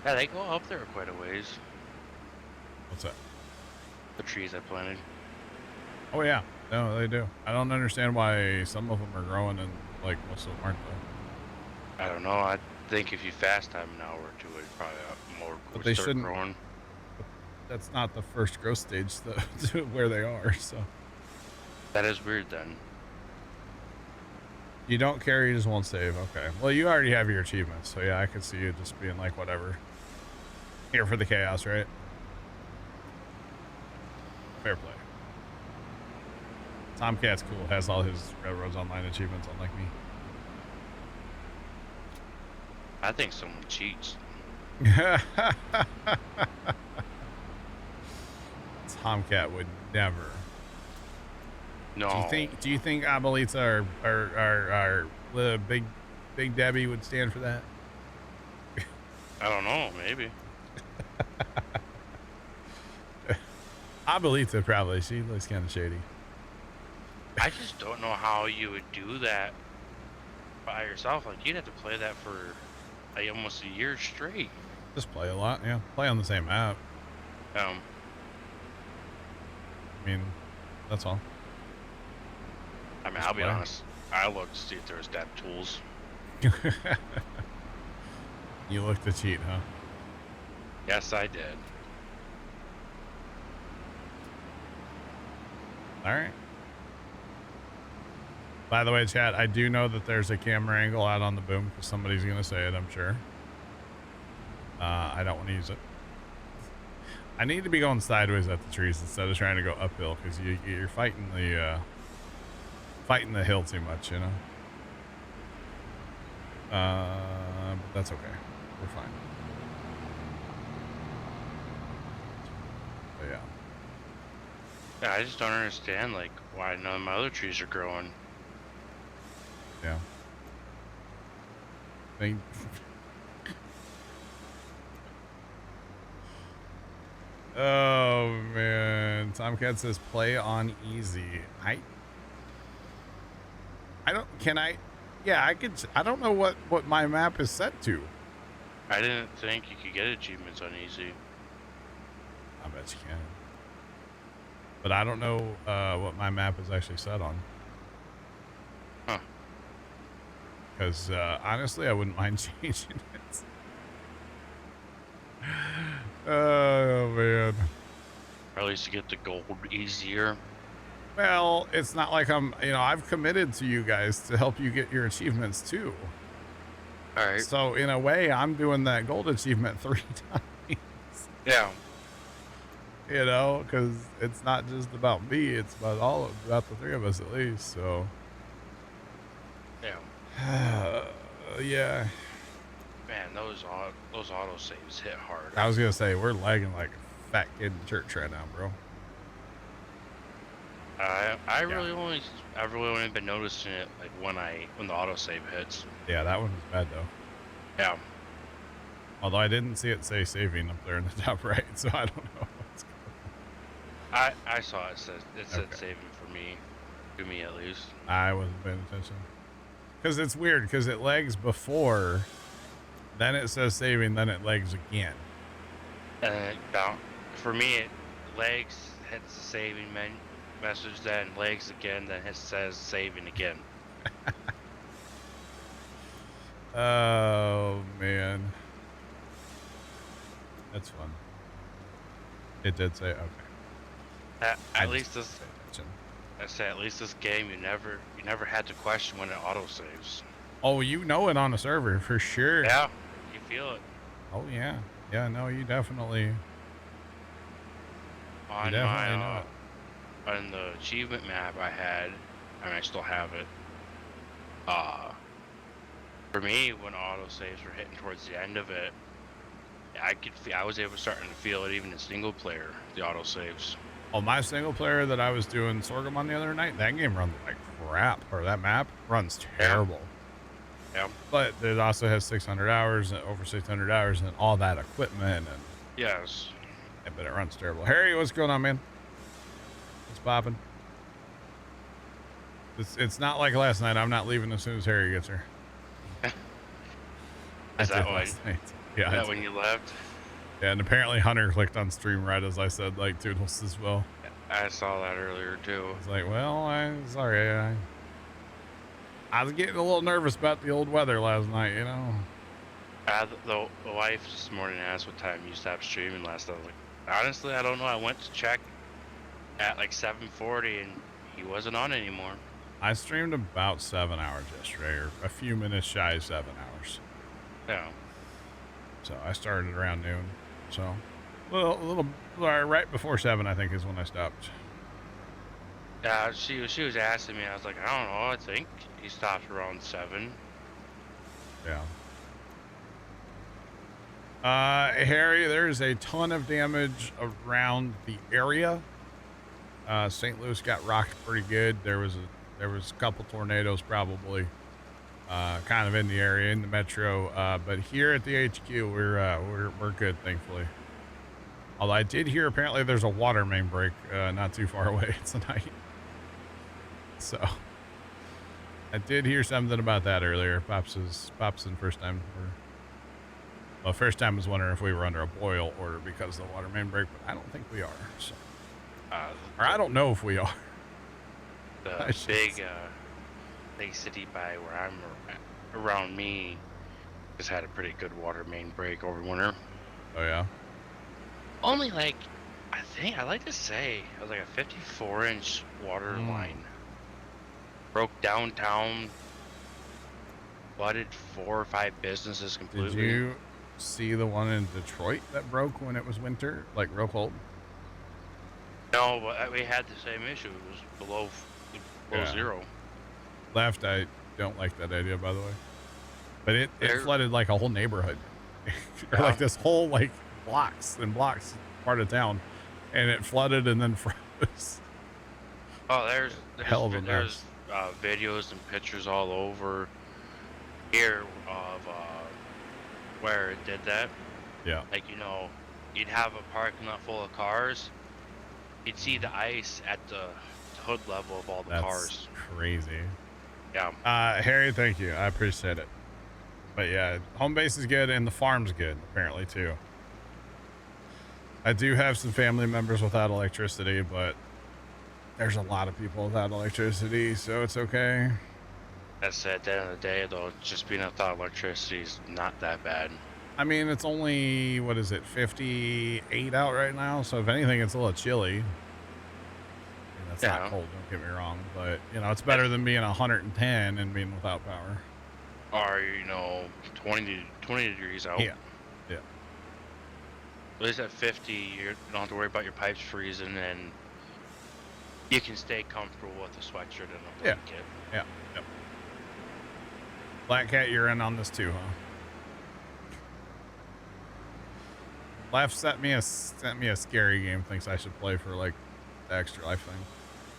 Yeah, they go up there quite a ways. What's that? The trees I planted. Oh yeah, no, they do. I don't understand why some of them are growing and like most of them aren't though. I don't know. I think if you fast time an hour or two, it probably more But would they start shouldn't. growing. That's not the first growth stage to where they are. So That is weird then. you don't care, you just won't save. Okay. Well, you already have your achievements, so yeah, I could see you just being like whatever. Here for the chaos, right? Fair play. Tomcat's cool. Has all his Railroads Online achievements, unlike me. I think someone cheats. Tomcat would never. No. Do you think Abuelita or Big Debbie would stand for that? I don't know. Maybe. Abuelita probably. She looks kind of shady. I just don't know how you would do that by yourself. Like you'd have to play that for like almost a year straight. Just play a lot, yeah. Play on the same map. I mean, that's all. I mean, I'll be honest. I looked to see if there was death tools. You looked to cheat, huh? Yes, I did. All right. By the way, chat, I do know that there's a camera angle out on the boom because somebody's going to say it, I'm sure. I don't want to use it. I need to be going sideways at the trees instead of trying to go uphill because you're fighting the hill too much, you know? But that's okay. We're fine. But yeah. Yeah, I just don't understand like why none of my other trees are growing. Yeah. Oh man, Tomcat says play on easy. I don't. Can I? Yeah, I could. I don't know what my map is set to. I didn't think you could get achievements on easy. I bet you can. But I don't know what my map is actually set on. Huh. Because honestly, I wouldn't mind changing it. Oh man. Or at least to get the gold easier. Well, it's not like I've committed to you guys to help you get your achievements too. All right. So in a way, I'm doing that gold achievement 3 times. Yeah. You know, because it's not just about me; it's about the 3 of us at least. So. Yeah. Yeah. Man, those auto saves hit hard. I was gonna say we're lagging like a fat kid in church right now, bro. I've really only been noticing it like when the autosave hits. Yeah, that one was bad though. Yeah. Although I didn't see it say saving up there in the top right, so I don't know what's going on. I saw it said Okay. saving for me, to me at least. I wasn't paying attention. Because it's weird, because it lags before, then it says saving, then it lags again. And for me, it lags, hits the saving message, then lags again, then it says saving again. Oh, man. That's fun. It did say, okay. At least this, Pay attention. I say at least this game, you never had to question when it auto saves. Oh, you know it on the server, for sure. Yeah, you feel it. Oh, yeah. Yeah, no, you definitely... On definitely know my on the achievement map I had, and I still have it. For me, when auto saves were hitting towards the end of it, I was able starting to feel it even in single player, the auto saves. Oh, my single player that I was doing Sorghum on the other night, that game runs like crap, or that map runs terrible. Yeah. But it also has 600 hours, over 600 hours, and all that equipment, and Yes. yeah, but it runs terrible. Harry, what's going on, man? What's popping? It's not like last night. I'm not leaving as soon as Harry gets here. Is I that did why? last night. Yeah. That when you left? Yeah, and apparently Hunter clicked on stream right as I said, like, Toodles as well. I saw that earlier, too. It's like, well, I'm sorry. I was getting a little nervous about the old weather last night, you know? The wife this morning asked what time you stopped streaming last. I was like, honestly, I don't know. I went to check at like 7:40 and he wasn't on anymore. I streamed about 7 hours yesterday, or a few minutes shy of 7 hours. Yeah. So I started around noon. So a little right before 7, I think, is when I stopped. Yeah, she was asking me. I was like, I don't know. I think he stopped around 7. Yeah. Harry, there's a ton of damage around the area. St. Louis got rocked pretty good. There was a couple tornadoes probably kind of in the area, in the metro. But here at the HQ, we're good, thankfully. Although I did hear apparently there's a water main break not too far away tonight. So I did hear something about that earlier. Pops's first time. First time was wondering if we were under a boil order because of the water main break, but I don't think we are. So. Or I don't know if we are. The big city by where I'm around me has had a pretty good water main break over winter. Oh yeah. Only like, I think I like to say it was like a 54-inch water line. Broke downtown, flooded 4 or 5 businesses completely. Did you see the one in Detroit that broke when it was winter, like real cold? No, but we had the same issue. It was below zero. Left, I don't like that idea, by the way. But it flooded like a whole neighborhood, or like this whole like blocks and blocks part of town, and it flooded and then froze. Oh, there's mess. videos and pictures all over here of where it did that. Yeah. Like, you know, you'd have a parking lot full of cars. You'd see the ice at the hood level of all the cars. Crazy. Yeah. Harry, thank you. I appreciate it. But yeah, home base is good and the farm's good, apparently, too. I do have some family members without electricity, but there's a lot of people without electricity, so it's okay. That's at the end of the day, though, just being without electricity is not that bad. I mean, it's only, 58 out right now, so if anything, it's a little chilly. I mean, that's not cold, don't get me wrong, but, you know, it's better than being 110 and being without power. Or, you know, 20 degrees out. Yeah. Yeah. At least at 50, you don't have to worry about your pipes freezing, and you can stay comfortable with a sweatshirt and a blanket. Yeah. Yep. Black Cat, you're in on this too, huh? Left sent me a scary game. Thinks I should play for like the Extra Life thing.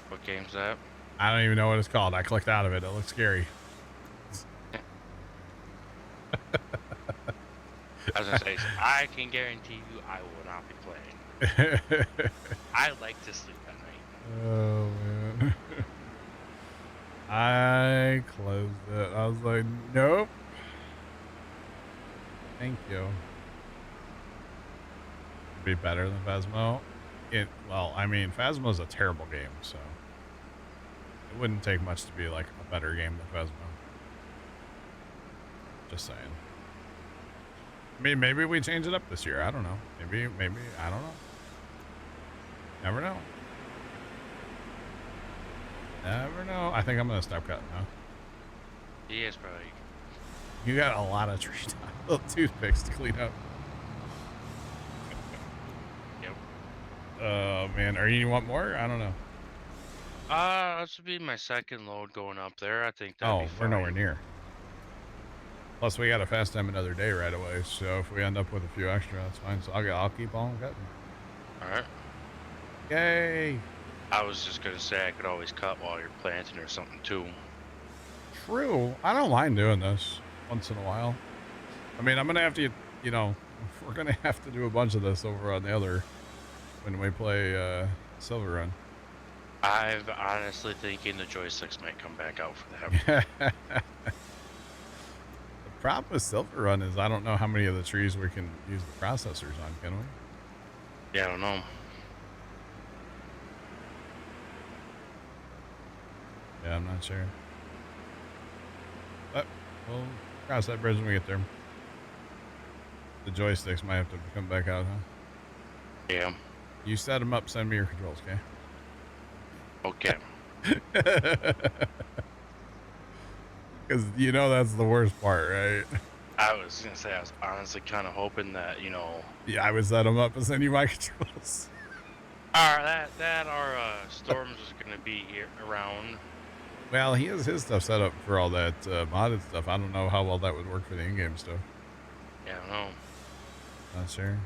What game's that? I don't even know what it's called. I clicked out of it. It looks scary. I was gonna say, I can guarantee you, I will not be playing. I like to sleep at night. Oh man. I closed it. I was like, nope. Thank you. Be better than Phasmo. Well, I mean, Phasmo's a terrible game, so it wouldn't take much to be like a better game than Phasmo. Just saying. I mean, maybe we change it up this year. I don't know. Maybe, I don't know. Never know. Never know. I think I'm going to stop cutting now. He is probably. You got a lot of tree time. Little toothpicks to clean up. Yep. Oh, man. You want more? I don't know. This would be my second load going up there. I think that'd be fine. We're nowhere near. Plus, we got to fast time another day right away. So if we end up with a few extra, that's fine. So I'll keep on cutting. All right. Yay. I was just going to say I could always cut while you're planting or something, too. True. I don't mind doing this once in a while. I mean, I'm going to have to, you know, we're going to have to do a bunch of this over on the other when we play Silver Run. I'm honestly thinking the joysticks might come back out for them. The problem with Silver Run is I don't know how many of the trees we can use the processors on, can we? Yeah, I don't know. Yeah, I'm not sure. But we'll cross that bridge when we get there. The joysticks might have to come back out, huh? Yeah. You set them up, send me your controls, Okay. okay? Because you know that's the worst part, right? I was gonna say I was honestly kind of hoping that Yeah, I would set them up and send you my controls. our Storms was gonna be here around. Well, he has his stuff set up for all that modded stuff. I don't know how well that would work for the in-game stuff. Yeah, I don't know. Not sure.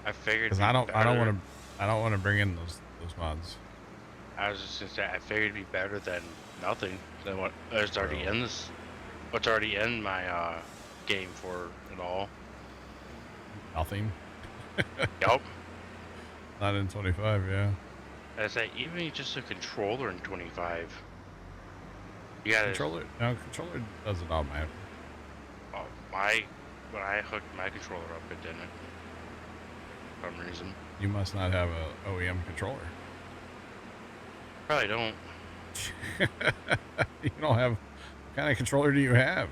I figured. Because I don't want to bring in those mods. I was just gonna say I figured it'd be better than nothing than what is already in this. What's already in my game for it all. Nothing. Yup. Not in 25, yeah. I say even just a controller in 25. You gotta Controller does it automatically. When I hooked my controller up, it didn't. For some reason. You must not have a OEM controller. Probably don't. You don't have. What kind of controller do you have?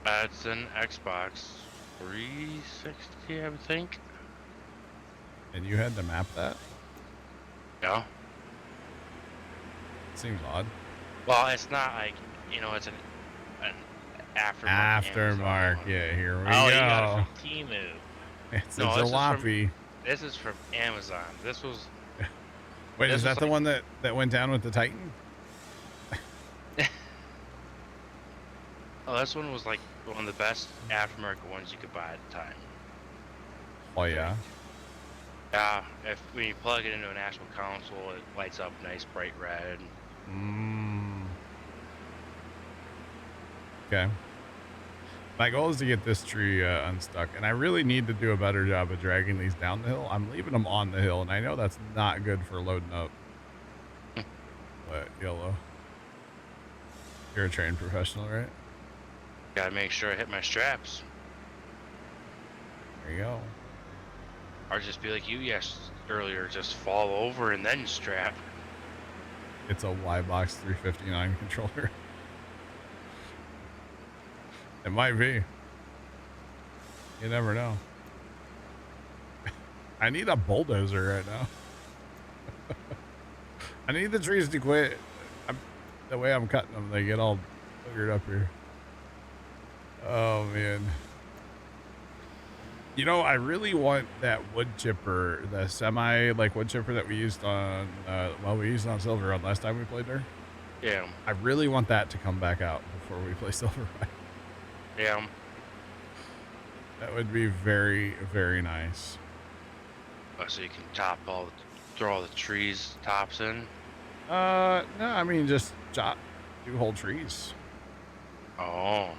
It's an Xbox 360, I would think. And you had to map that? Yeah. Seems odd. Well, it's not like it's an aftermarket. Aftermarket. Yeah, here we Oh, go. you got it from Timu. It's No, a jalopy. This is from Amazon. This was. Wait, this is that was the like- one that went down with the Titan? Oh, this one was like one of the best aftermarket ones you could buy at the time. Oh yeah. Yeah, when you plug it into an actual console, it lights up nice bright red. Okay. My goal is to get this tree unstuck, and I really need to do a better job of dragging these down the hill. I'm leaving them on the hill, and I know that's not good for loading up. But YOLO. You're a trained professional, right? Gotta make sure I hit my straps. There you go. Or just be like you earlier, just fall over and then strap. It's a Y-Box 359 controller. It might be. You never know. I need a bulldozer right now. I need the trees to quit. The way I'm cutting them, they get all boogered up here. Oh, man. You know, I really want that wood chipper, the semi wood chipper that we used on, we used on Silver Run last time we played there. Yeah. I really want that to come back out before we play Silver Run. Yeah. That would be very, very nice. So you can throw all the trees tops in. No, I mean, just do whole trees. Oh.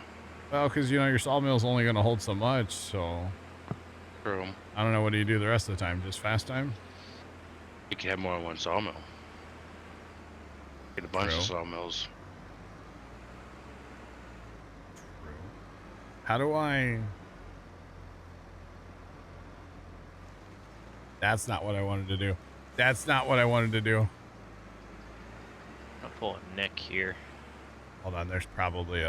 Well, because, your sawmill's only going to hold so much, so. True. I don't know, what do you do the rest of the time? Just fast time? You can have more than one sawmill. Get a bunch True. of sawmills. True. How do I... That's not what I wanted to do. That's not what I wanted to do. I'll pull a Nick here. Hold on, there's probably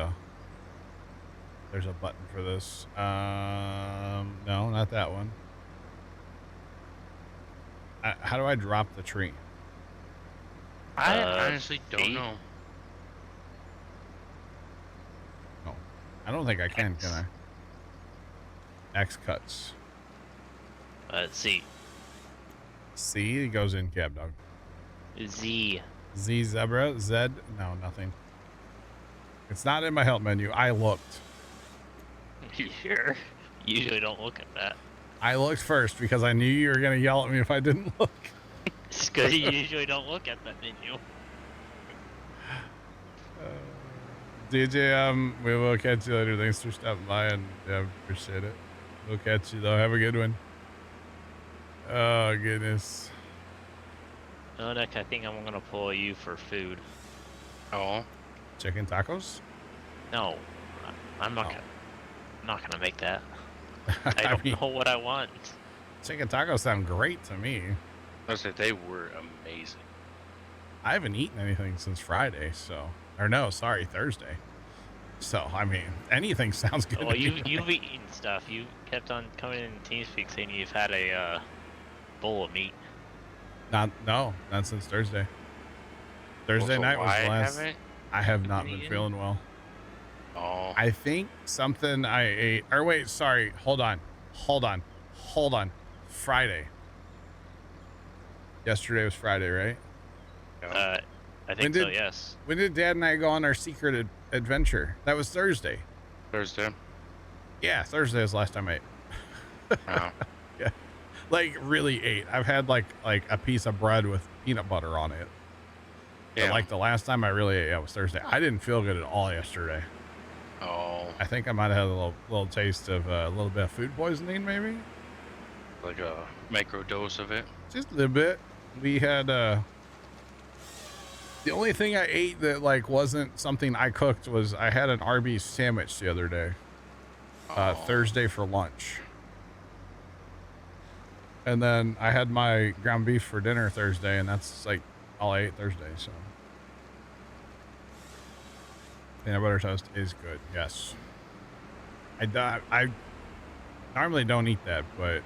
there's a button for this. No, not that one. How do I drop the tree? I honestly don't eight. know. No, I don't think I can I? X cuts. Let's see. C, it goes in cab dog. Z. Z zebra, Z, no, nothing. It's not in my help menu. I looked. You sure? Usually don't look at that. I looked first because I knew you were going to yell at me if I didn't look. It's because you usually don't look at that menu. DJ, we will catch you later. Thanks for stopping by, and appreciate it. We'll catch you, though. Have a good one. Oh, goodness. No, Nick, I think I'm going to pull you for food. Oh. Chicken tacos? No. I'm not Oh. gonna. I'm not gonna make that. I I don't mean, know what I want. chicken tacos sound great to me. I said they were amazing. I haven't eaten anything since Friday, so or no, sorry, Thursday. So I mean, anything sounds good. Well, to me. you've eaten stuff. You kept on coming in TeamSpeak saying you've had a bowl of meat. Not since Thursday. Thursday Also, night was the I last. haven't I have not been eaten? feeling well. Oh, I think something I ate. Or wait, sorry. Hold on. Friday. Yesterday was Friday, right? yeah. I think so. Yes. When did Dad and I go on our secret adventure? That was Thursday. Thursday. Yeah, Thursday was the last time I ate. Oh. Yeah, like really ate. I've had like a piece of bread with peanut butter on it. But Yeah. like the last time I really ate, was Thursday. I didn't feel good at all yesterday. Oh, I think I might have had a little taste of a little bit of food poisoning, maybe. like a micro dose of it. Just a little bit. We had the only thing I ate that like wasn't something I cooked was I had an Arby's sandwich the other day, Oh. Thursday for lunch. And then I had my ground beef for dinner Thursday, and that's like all I ate Thursday. So peanut butter toast is good. Yes. I normally don't eat that, but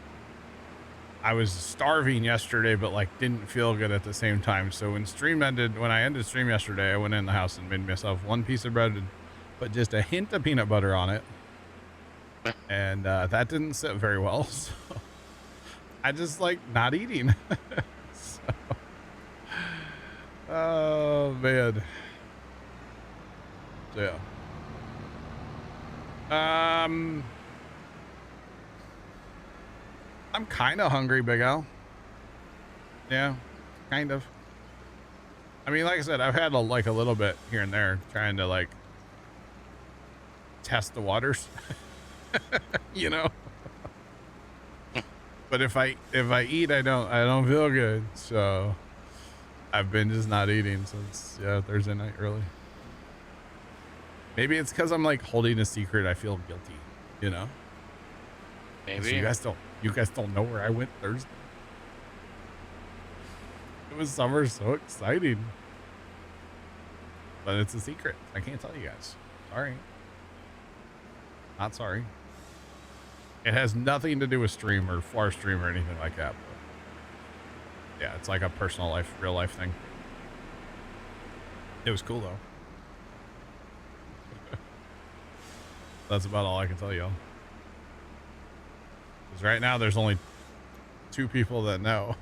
I was starving yesterday, but like didn't feel good at the same time. So when I ended stream yesterday, I went in the house and made myself one piece of bread and put just a hint of peanut butter on it. And that didn't sit very well. So I just like not eating. So, oh man. So, yeah. I'm kind of hungry, Big Al. Yeah, kind of. I mean, like I said, I've had a little bit here and there, trying to like test the waters, you know. But if I eat, I don't feel good. So I've been just not eating since Thursday night early. Maybe it's because I'm like holding a secret. I feel guilty, you know. Maybe. So you guys don't know where I went Thursday. It was summer, so exciting. But it's a secret. I can't tell you guys. Sorry. Not sorry. It has nothing to do with stream or far stream or anything like that. But yeah, it's like a personal life, real life thing. It was cool though. That's about all I can tell y'all. Because right now there's only 2 people that know.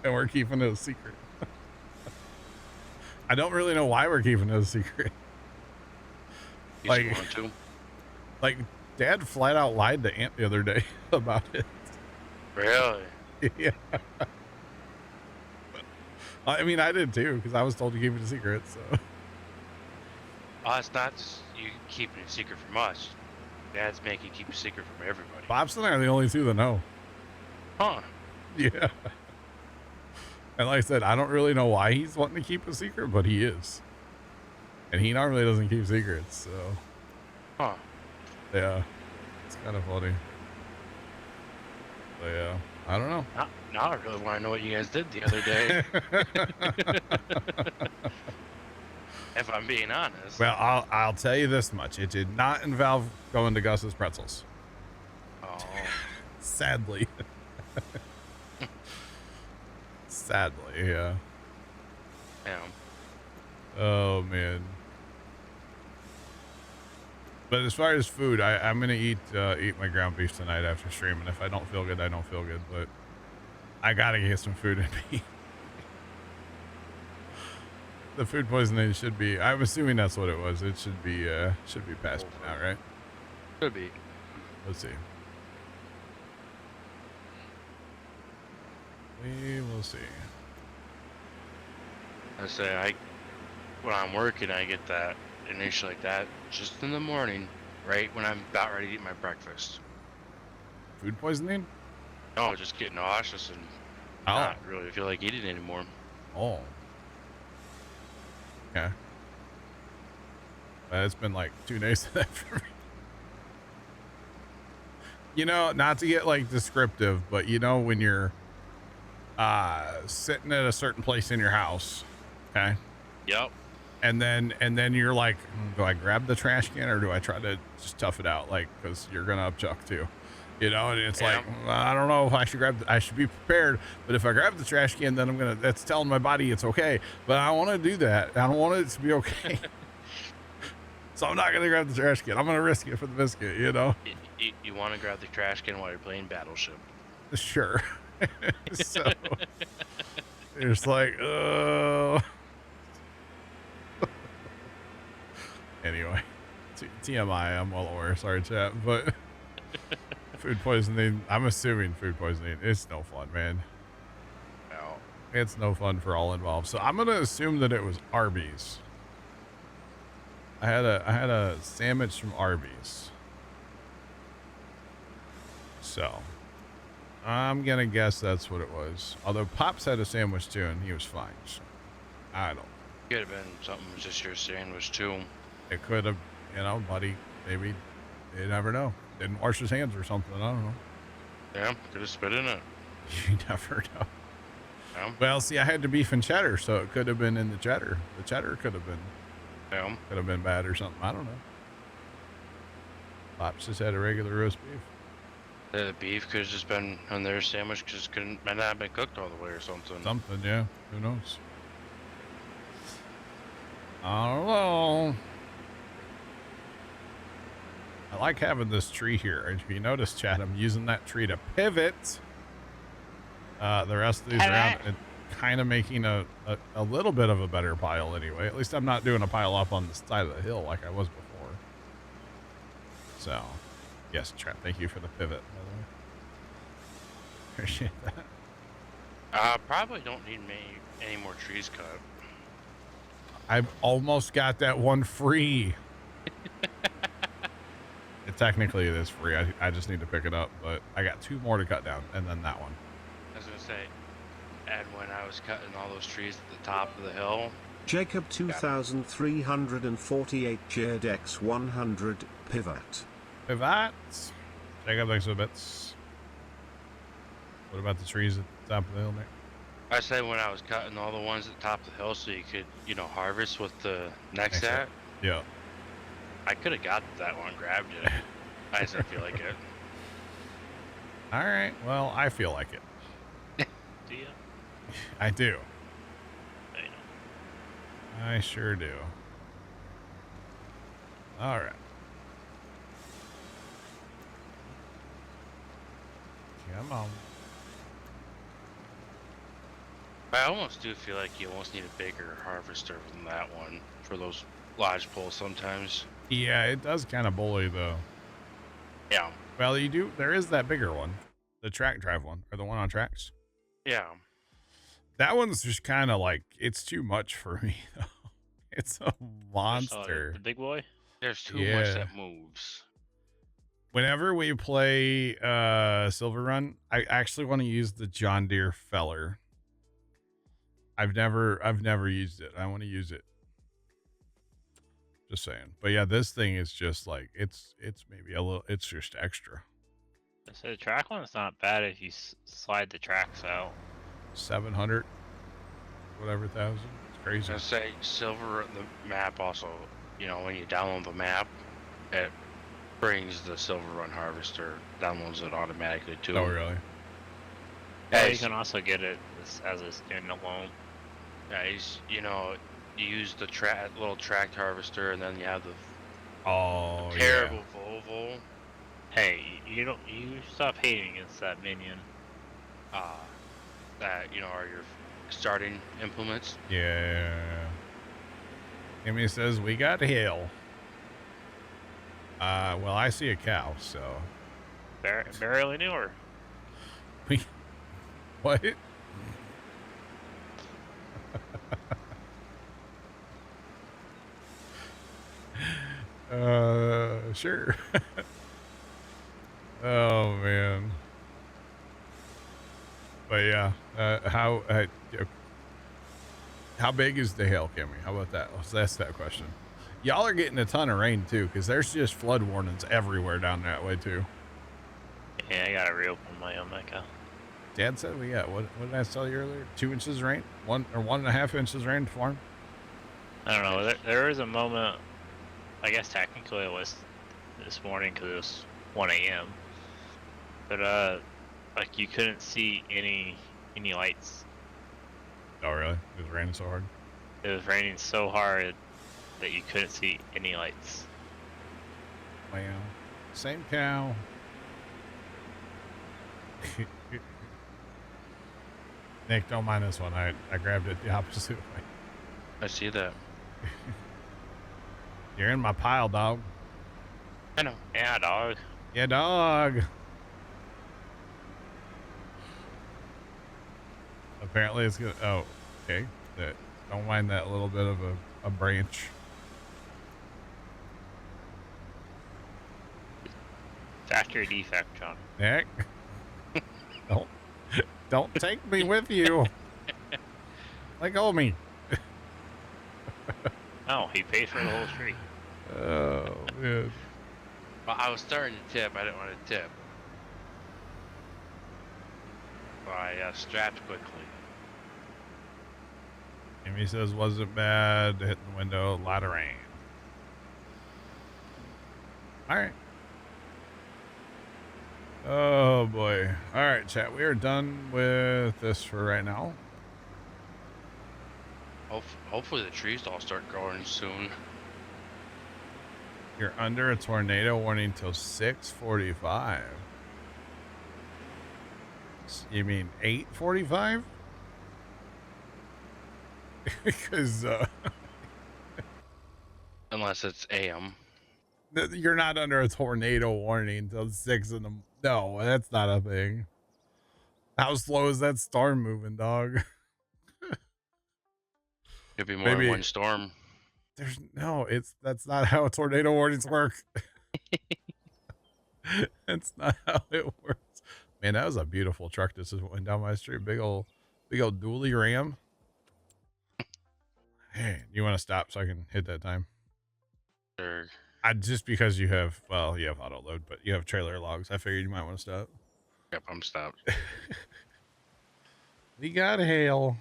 And we're keeping it a secret. I don't really know why we're keeping it a secret. You just want to. Like, Dad flat out lied to Aunt the other day about it. Really? Yeah. I mean, I did too, because I was told to keep it a secret, so. Oh, it's not just you keeping it secret from us. Dad's making you keep it secret from everybody. Bob's and I are the only 2 that know. Huh. Yeah. And like I said, I don't really know why he's wanting to keep a secret, but he is. And he normally doesn't keep secrets, so. Huh. Yeah. It's kind of funny. But yeah. I don't know. Now I really want to know what you guys did the other day. If I'm being honest. Well, I'll tell you this much. It did not involve going to Gus's Pretzels. Oh. Sadly. Sadly, yeah. Yeah. Oh, man. But as far as food, I'm going to eat my ground beef tonight after stream. And if I don't feel good, I don't feel good. But I got to get some food in me. The food poisoning should be, I'm assuming that's what it was. It should be past me now, right? Could be. Let's see. We will see. I say when I'm working, I get that initially like that just in the morning, right when I'm about ready to eat my breakfast. Food poisoning? No, just get nauseous and not really feel like eating anymore. Oh. Okay. It's been like 2 days of that for me. You know, not to get like descriptive, but you know, when you're sitting at a certain place in your house, okay? Yep. And then you're like, do I grab the trash can or do I try to just tough it out? Like, cause you're going to upchuck too, you know? And it's like, I don't know if I should I should be prepared, but if I grab the trash can, then that's telling my body it's okay, but I don't want to do that. I don't want it to be okay. So I'm not going to grab the trash can. I'm going to risk it for the biscuit, you know? You want to grab the trash can while you're playing Battleship. Sure. So it's like, anyway, TMI, I'm well aware. Sorry, chat, but food poisoning, I'm assuming food poisoning, it's no fun, man. No. It's no fun for all involved. So I'm going to assume that it was Arby's. I had a sandwich from Arby's. So I'm going to guess that's what it was. Although Pops had a sandwich too, and he was fine. So I don't. Could have been something was just your sandwich too. It could have, you know, buddy. Maybe you never know. Didn't wash his hands or something. I don't know. Yeah, could have spit in it. You never know. Yeah. Well, see, I had the beef and cheddar, so it could have been in the cheddar. The cheddar could have been bad or something. I don't know. Pops just had a regular roast beef. The beef could have just been on their sandwich because it might not have been cooked all the way or something. Something, yeah. Who knows? I don't know. I like having this tree here. If you notice, Chad, I'm using that tree to pivot the rest of these around and kind of making a little bit of a better pile anyway. At least I'm not doing a pile up on the side of the hill like I was before. So, yes, Chad, thank you for the pivot, by the way. Appreciate that. Probably don't need any more trees cut. I've almost got that one free. Technically it is free. I just need to pick it up, but I got 2 more to cut down and then that one. I was gonna say, and when I was cutting all those trees at the top of the hill, Jacob 2348 JDX 100 pivot. Pivot. Jacob, thanks for the bits. What about the trees at the top of the hill, Nick? I said when I was cutting all the ones at the top of the hill so you could, you know, harvest with the next at. Yeah. I could have got that one, grabbed it. I just didn't feel like it. All right. Well, I feel like it. Do you? I do. I know. I sure do. All right. Come on. I almost do feel like you almost need a bigger harvester than that one for those lodge poles sometimes. Yeah, it does kind of bully though. Yeah. Well, you do. There is that bigger one, the track drive one, or the one on tracks. Yeah. That one's just kind of like it's too much for me. Though. It's a monster. The big boy. There's too much that moves. Whenever we play Silver Run, I actually want to use the John Deere Feller. I've never used it. I want to use it. Just saying. But yeah, this thing is just like it's maybe a little. It's just extra. So the track one's not bad if you slide the tracks out. 700, whatever thousand. It's crazy. I was gonna say Silver the map also. You know, when you download the map, it brings the Silver Run harvester, downloads it automatically too. Oh really? Yeah, you can also get it as a standalone. Yeah, you know, you use the little tracked harvester, and then you have the terrible Volvo. Hey, you stop hating against that minion. That you know are your starting implements. Yeah. Kimmy says we got hail. Well, I see a cow, so. Barely knew her. What? Sure. Oh man. But yeah, how big is the hail, Kimmy? How about that? Let's ask that question. Y'all are getting a ton of rain too, because there's just flood warnings everywhere down that way too. Yeah, I gotta reopen my Omega. Dad said we got what did I tell you earlier? 2 inches of rain, 1.5 inches of rain to farm. I don't know. There was a moment. I guess technically it was this morning because it was 1 a.m. But like you couldn't see any lights. Oh really? It was raining so hard. It was raining so hard that you couldn't see any lights. Wow. Same cow. Nick, don't mind this one. I grabbed it the opposite way. I see that. You're in my pile, dog. I know. Yeah, dog. Yeah, dog. Apparently it's gonna. Oh, okay. Don't mind that little bit of a branch. Factory defect, John. Nick, don't take me with you. Let go of me. Oh, he paid for the whole tree. Oh man. Well, I was starting to tip. I didn't want to tip. So I strapped quickly. Amy says wasn't bad. Hitting the window. A lot of rain. All right. Oh boy. All right, chat. We are done with this for right now. Hopefully the trees all start growing soon. You're under a tornado warning till 6:45. You mean 8:45? Because Unless it's AM. you're not under a tornado warning until 6 in the. No, that's not a thing. How slow is that storm moving, dog? Could be more Maybe than one storm. That's not how tornado warnings work. That's not how it works. Man, that was a beautiful truck. This just went down my street. Big old dually ram. Hey, you want to stop so I can hit that time? Sure. Just because you have auto load, but you have trailer logs. I figured you might want to stop. Yep, I'm stopped. We got hail.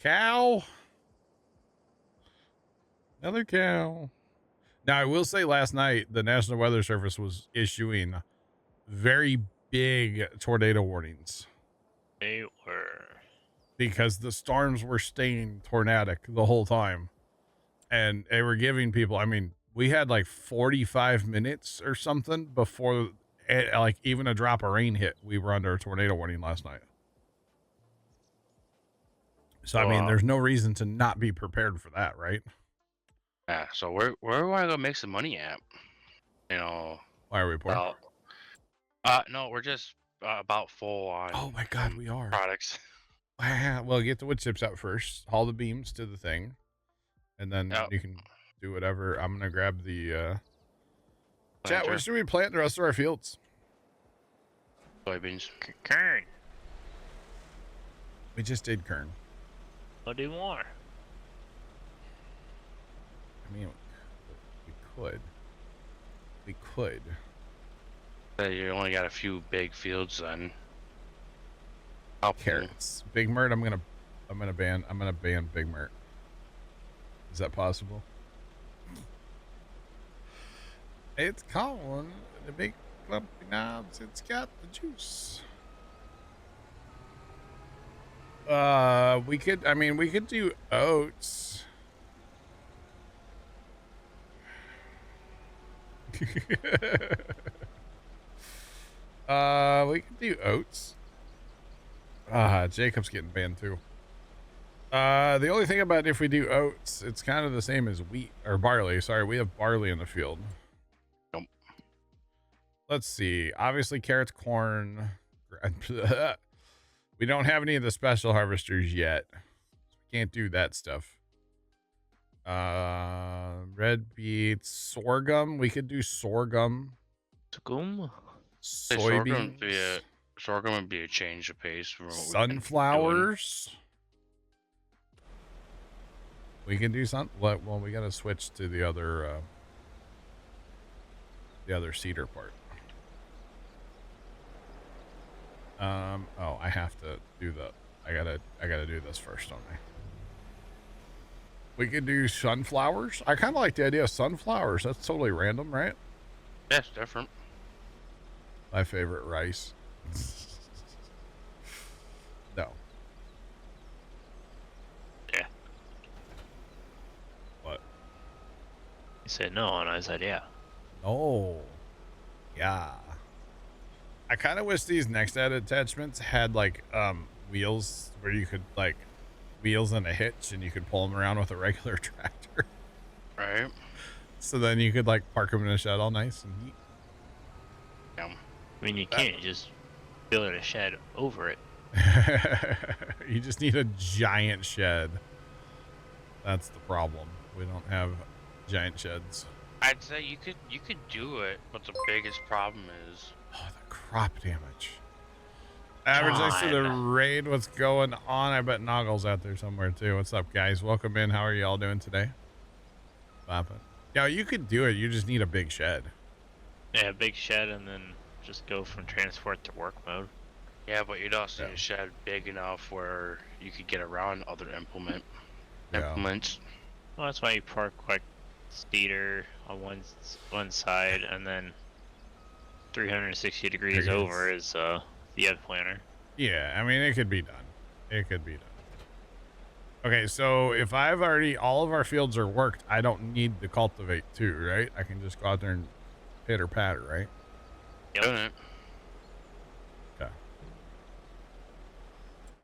Cow. Another cow. Now, I will say last night, the National Weather Service was issuing very big tornado warnings. They were. Because the storms were staying tornadic the whole time. And they were giving people, I mean, we had like 45 minutes or something before like even a drop of rain hit. We were under a tornado warning last night. So, I mean, there's no reason to not be prepared for that, right? Yeah, so where do I go make some money at? You know. Why are we poor? No, we're just about full on. Oh my God, we are. Products. Well, get the wood chips out first. Haul the beams to the thing. And then you can do whatever. I'm going to grab the... Chat, where should we plant the rest of our fields? Soybeans. Kern. We just did kern. What do you want? I mean, we could. You only got a few big fields then. Carrots. Big Mert, I'm gonna ban Big Mert. Is that possible? It's calling the big clumpy knobs. It's got the juice. We could do oats. We could do oats. Jacob's getting banned too. The only thing about if we do oats, it's kind of the same as wheat or barley. Sorry, we have barley in the field. Nope. Let's see. Obviously, carrots, corn. We don't have any of the special harvesters yet. We can't do that stuff. Red beets, sorghum. We could do sorghum. Sorghum? Soybeans. Sorghum would be a change of pace. From what Sunflowers. We can do something. Well, we got to switch to the other cedar part. Oh, I have to do I gotta do this first, don't I? We could do sunflowers. I kind of like the idea of sunflowers. That's totally random, right? Yeah, it's different. My favorite rice. No. Yeah. What? You said no, and I said yeah. Oh. Yeah. I kind of wish these next added attachments had like wheels where you could like wheels and a hitch and you could pull them around with a regular tractor. Right. So then you could like park them in a shed all nice and neat. Yeah. I mean, you can't just build a shed over it. You just need a giant shed. That's the problem. We don't have giant sheds. I'd say you could do it, but the biggest problem is The crop damage. Average next to the raid. What's going on? I bet Noggle's out there somewhere too. What's up, guys? Welcome in. How are you all doing today? Poppin'. Yeah, you could do it. You just need a big shed. Yeah, big shed, and then just go from transport to work mode. yeah, but you'd also need a shed big enough where you could get around other implements. Well, that's why you park like cedar on one side, and then 360 degrees over is the egg planter. Yeah, I mean, it could be done. It could be done. Okay, so if I've already, all of our fields are worked, I don't need to cultivate too, right? I can just go out there and pitter patter, right? Yep. Okay.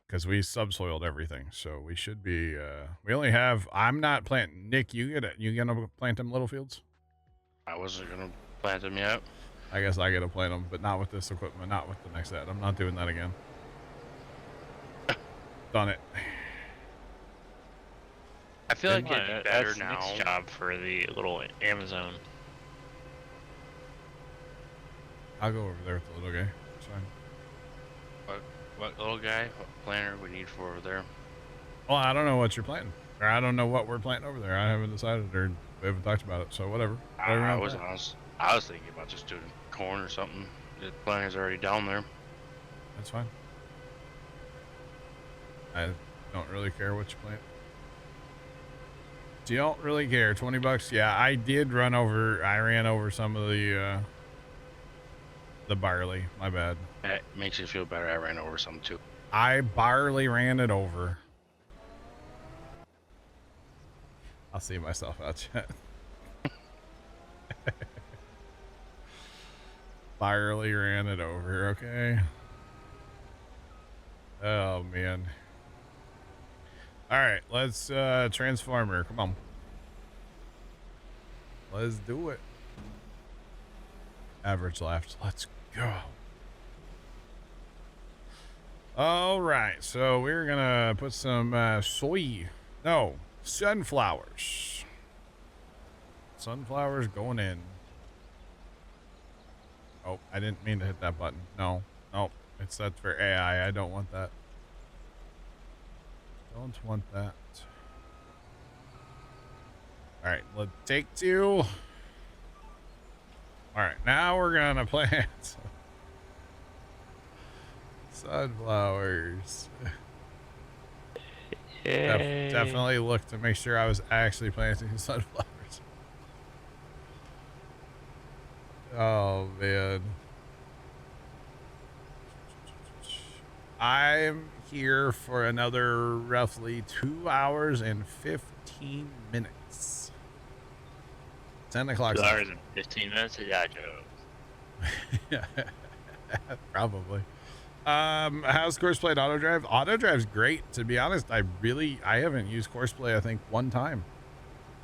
Because we subsoiled everything, so we should be, we only have, I'm not planting. Nick, you gonna plant them little fields? I wasn't gonna plant them yet. I guess I gotta plant them, but not with this equipment, not with the next ad. I'm not doing that again. Done it. I feel like it'd be better that's now. Nick's job for the little Amazon. I'll go over there with the little guy. It's fine. What little guy? What planter we need for over there? Well, I don't know what you're planting. Or I don't know what we're planting over there. I haven't decided or we haven't talked about it, so whatever. I was thinking about just doing corn or something. The planter's already down there. That's fine. I don't really care what you plant. You don't really care. 20 bucks. Yeah, I ran over some of the barley. My bad. That makes you feel better. I ran over some too. I barley ran it over. I'll see myself out, chat. Barley ran it over, okay? Oh, man. All right, let's transformer. Come on. Let's do it. Average left. Let's go. All right, so we're gonna put some sunflowers. Sunflowers going in. Oh, I didn't mean to hit that button. No, it's set for AI. I don't want that. Don't want that. All right, let's take two. All right, now we're gonna plant sunflowers. Definitely look to make sure I was actually planting sunflowers. Oh man. I'm here for another roughly 2 hours and 15 minutes. 10 o'clock. 2 hours and 15 minutes of that joke. Yeah, probably. How's Courseplay and Autodrive? Autodrive's great. To be honest, I haven't used Courseplay, I think, one time.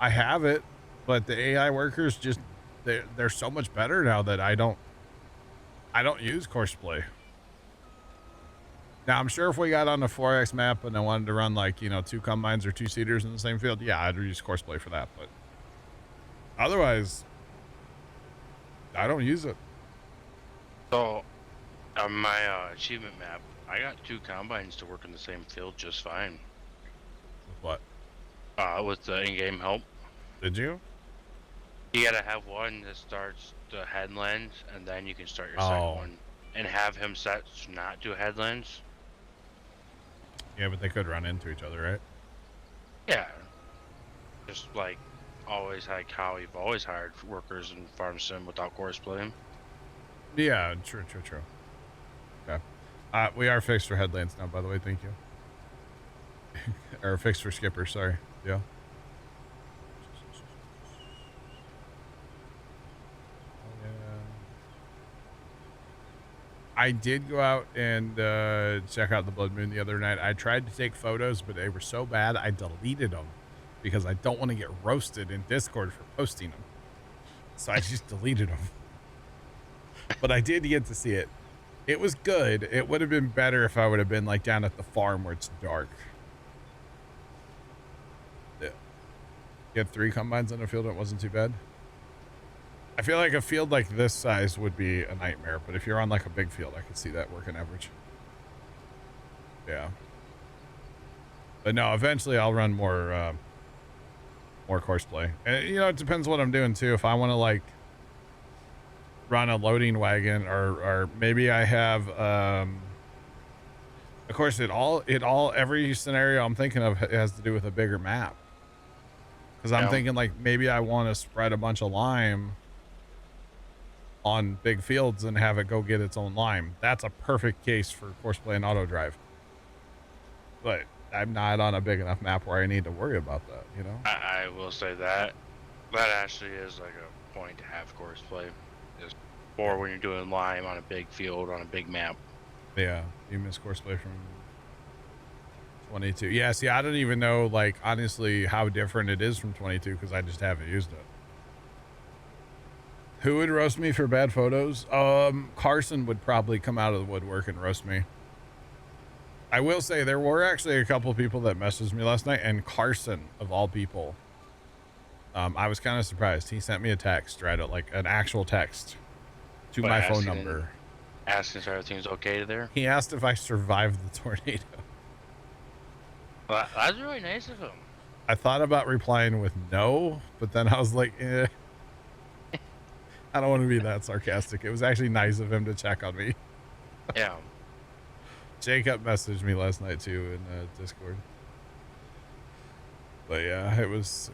I have it, but the AI workers just, they're so much better now that I don't use Courseplay. Now, I'm sure if we got on the 4X map and I wanted to run like, 2 combines or 2 seeders in the same field, yeah, I'd use Courseplay for that, but otherwise, I don't use it. So, on my achievement map, I got 2 combines to work in the same field just fine. With what? With the in-game help. Did you? You gotta have one that starts the headlands, and then you can start your second Oh, one. And have him set to not do headlands. yeah, but they could run into each other, right? Yeah. Just like always like how you've always hired workers in Farm Sim without courseplay. Yeah, true. Okay. We are fixed for headlands now, by the way. Thank you. Or fixed for skippers. Sorry. Yeah. I did go out and check out the blood moon the other night. I tried to take photos, but they were so bad I deleted them because I don't want to get roasted in Discord for posting them. So I just deleted them. But I did get to see it. It was good. It would have been better if I would have been like down at the farm where it's dark. Yeah. You had 3 combines on a field and it wasn't too bad. I feel like a field like this size would be a nightmare, but if you're on like a big field, I could see that working average. Yeah. But no, eventually I'll run more course play. And, you know, it depends what I'm doing too. If I want to like run a loading wagon or maybe I have, of course every scenario I'm thinking of has to do with a bigger map. Cause I'm thinking like, maybe I want to spread a bunch of lime on big fields and have it go get its own lime. That's a perfect case for courseplay and auto drive. But I'm not on a big enough map where I need to worry about that, you know? I will say that actually is like a point to have courseplay. Or when you're doing lime on a big field on a big map. Yeah, you miss courseplay from 22. Yeah, see, I don't even know, like, honestly, how different it is from 22 because I just haven't used it. Who would roast me for bad photos? Carson would probably come out of the woodwork and roast me. I will say there were actually a couple of people that messaged me last night, and Carson, of all people, I was kind of surprised. He sent me a text, right? Like an actual text to my phone number. Asking if everything's okay there? He asked if I survived the tornado. Well, that's really nice of him. I thought about replying with no, but then I was like, I don't want to be that sarcastic. It was actually nice of him to check on me. Yeah. Jacob messaged me last night too in Discord. But yeah, it was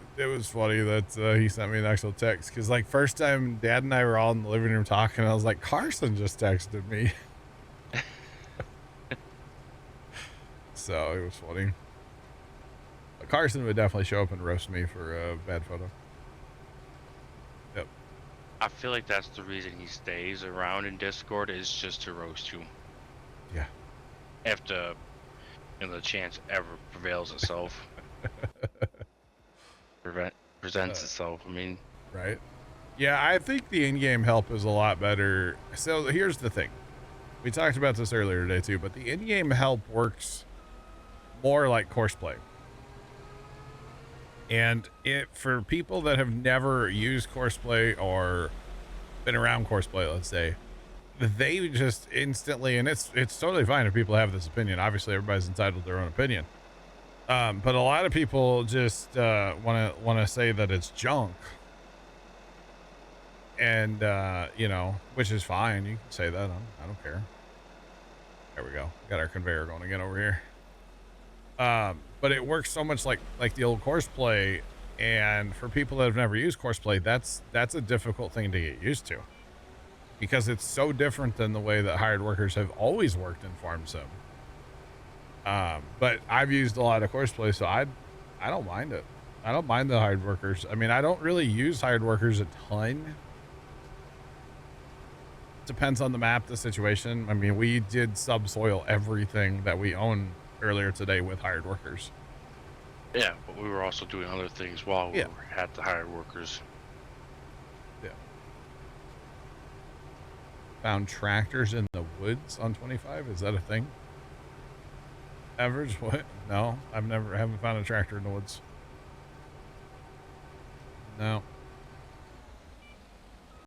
funny that he sent me an actual text because like first time Dad and I were all in the living room talking, I was like, Carson just texted me. So it was funny. But Carson would definitely show up and roast me for a bad photo. Yep. I feel like that's the reason he stays around in Discord is just to roast you. Yeah. If the chance ever prevails itself. Presents itself. I mean, right? Yeah, I think the in-game help is a lot better. So here's the thing. We talked about this earlier today too, but the in-game help works more like courseplay. And for people that have never used courseplay or been around courseplay, let's say, they just instantly, and it's totally fine if people have this opinion. Obviously, everybody's entitled to their own opinion. But a lot of people just want to say that it's junk, and you know, which is fine. You can say that. I don't care. There we go. Got our conveyor going again over here. But it works so much like the old courseplay, and for people that have never used courseplay, that's a difficult thing to get used to, because it's so different than the way that hired workers have always worked in Farm Sim. But I've used a lot of courseplay, so I don't mind it. I don't mind the hired workers. I mean, I don't really use hired workers a ton. Depends on the map, the situation. I mean, we did subsoil everything that we own earlier today with hired workers. Yeah, but we were also doing other things while we had the hired workers. Yeah. Found tractors in the woods on 25. Is that a thing? Average? What? No, haven't found a tractor in the woods. No.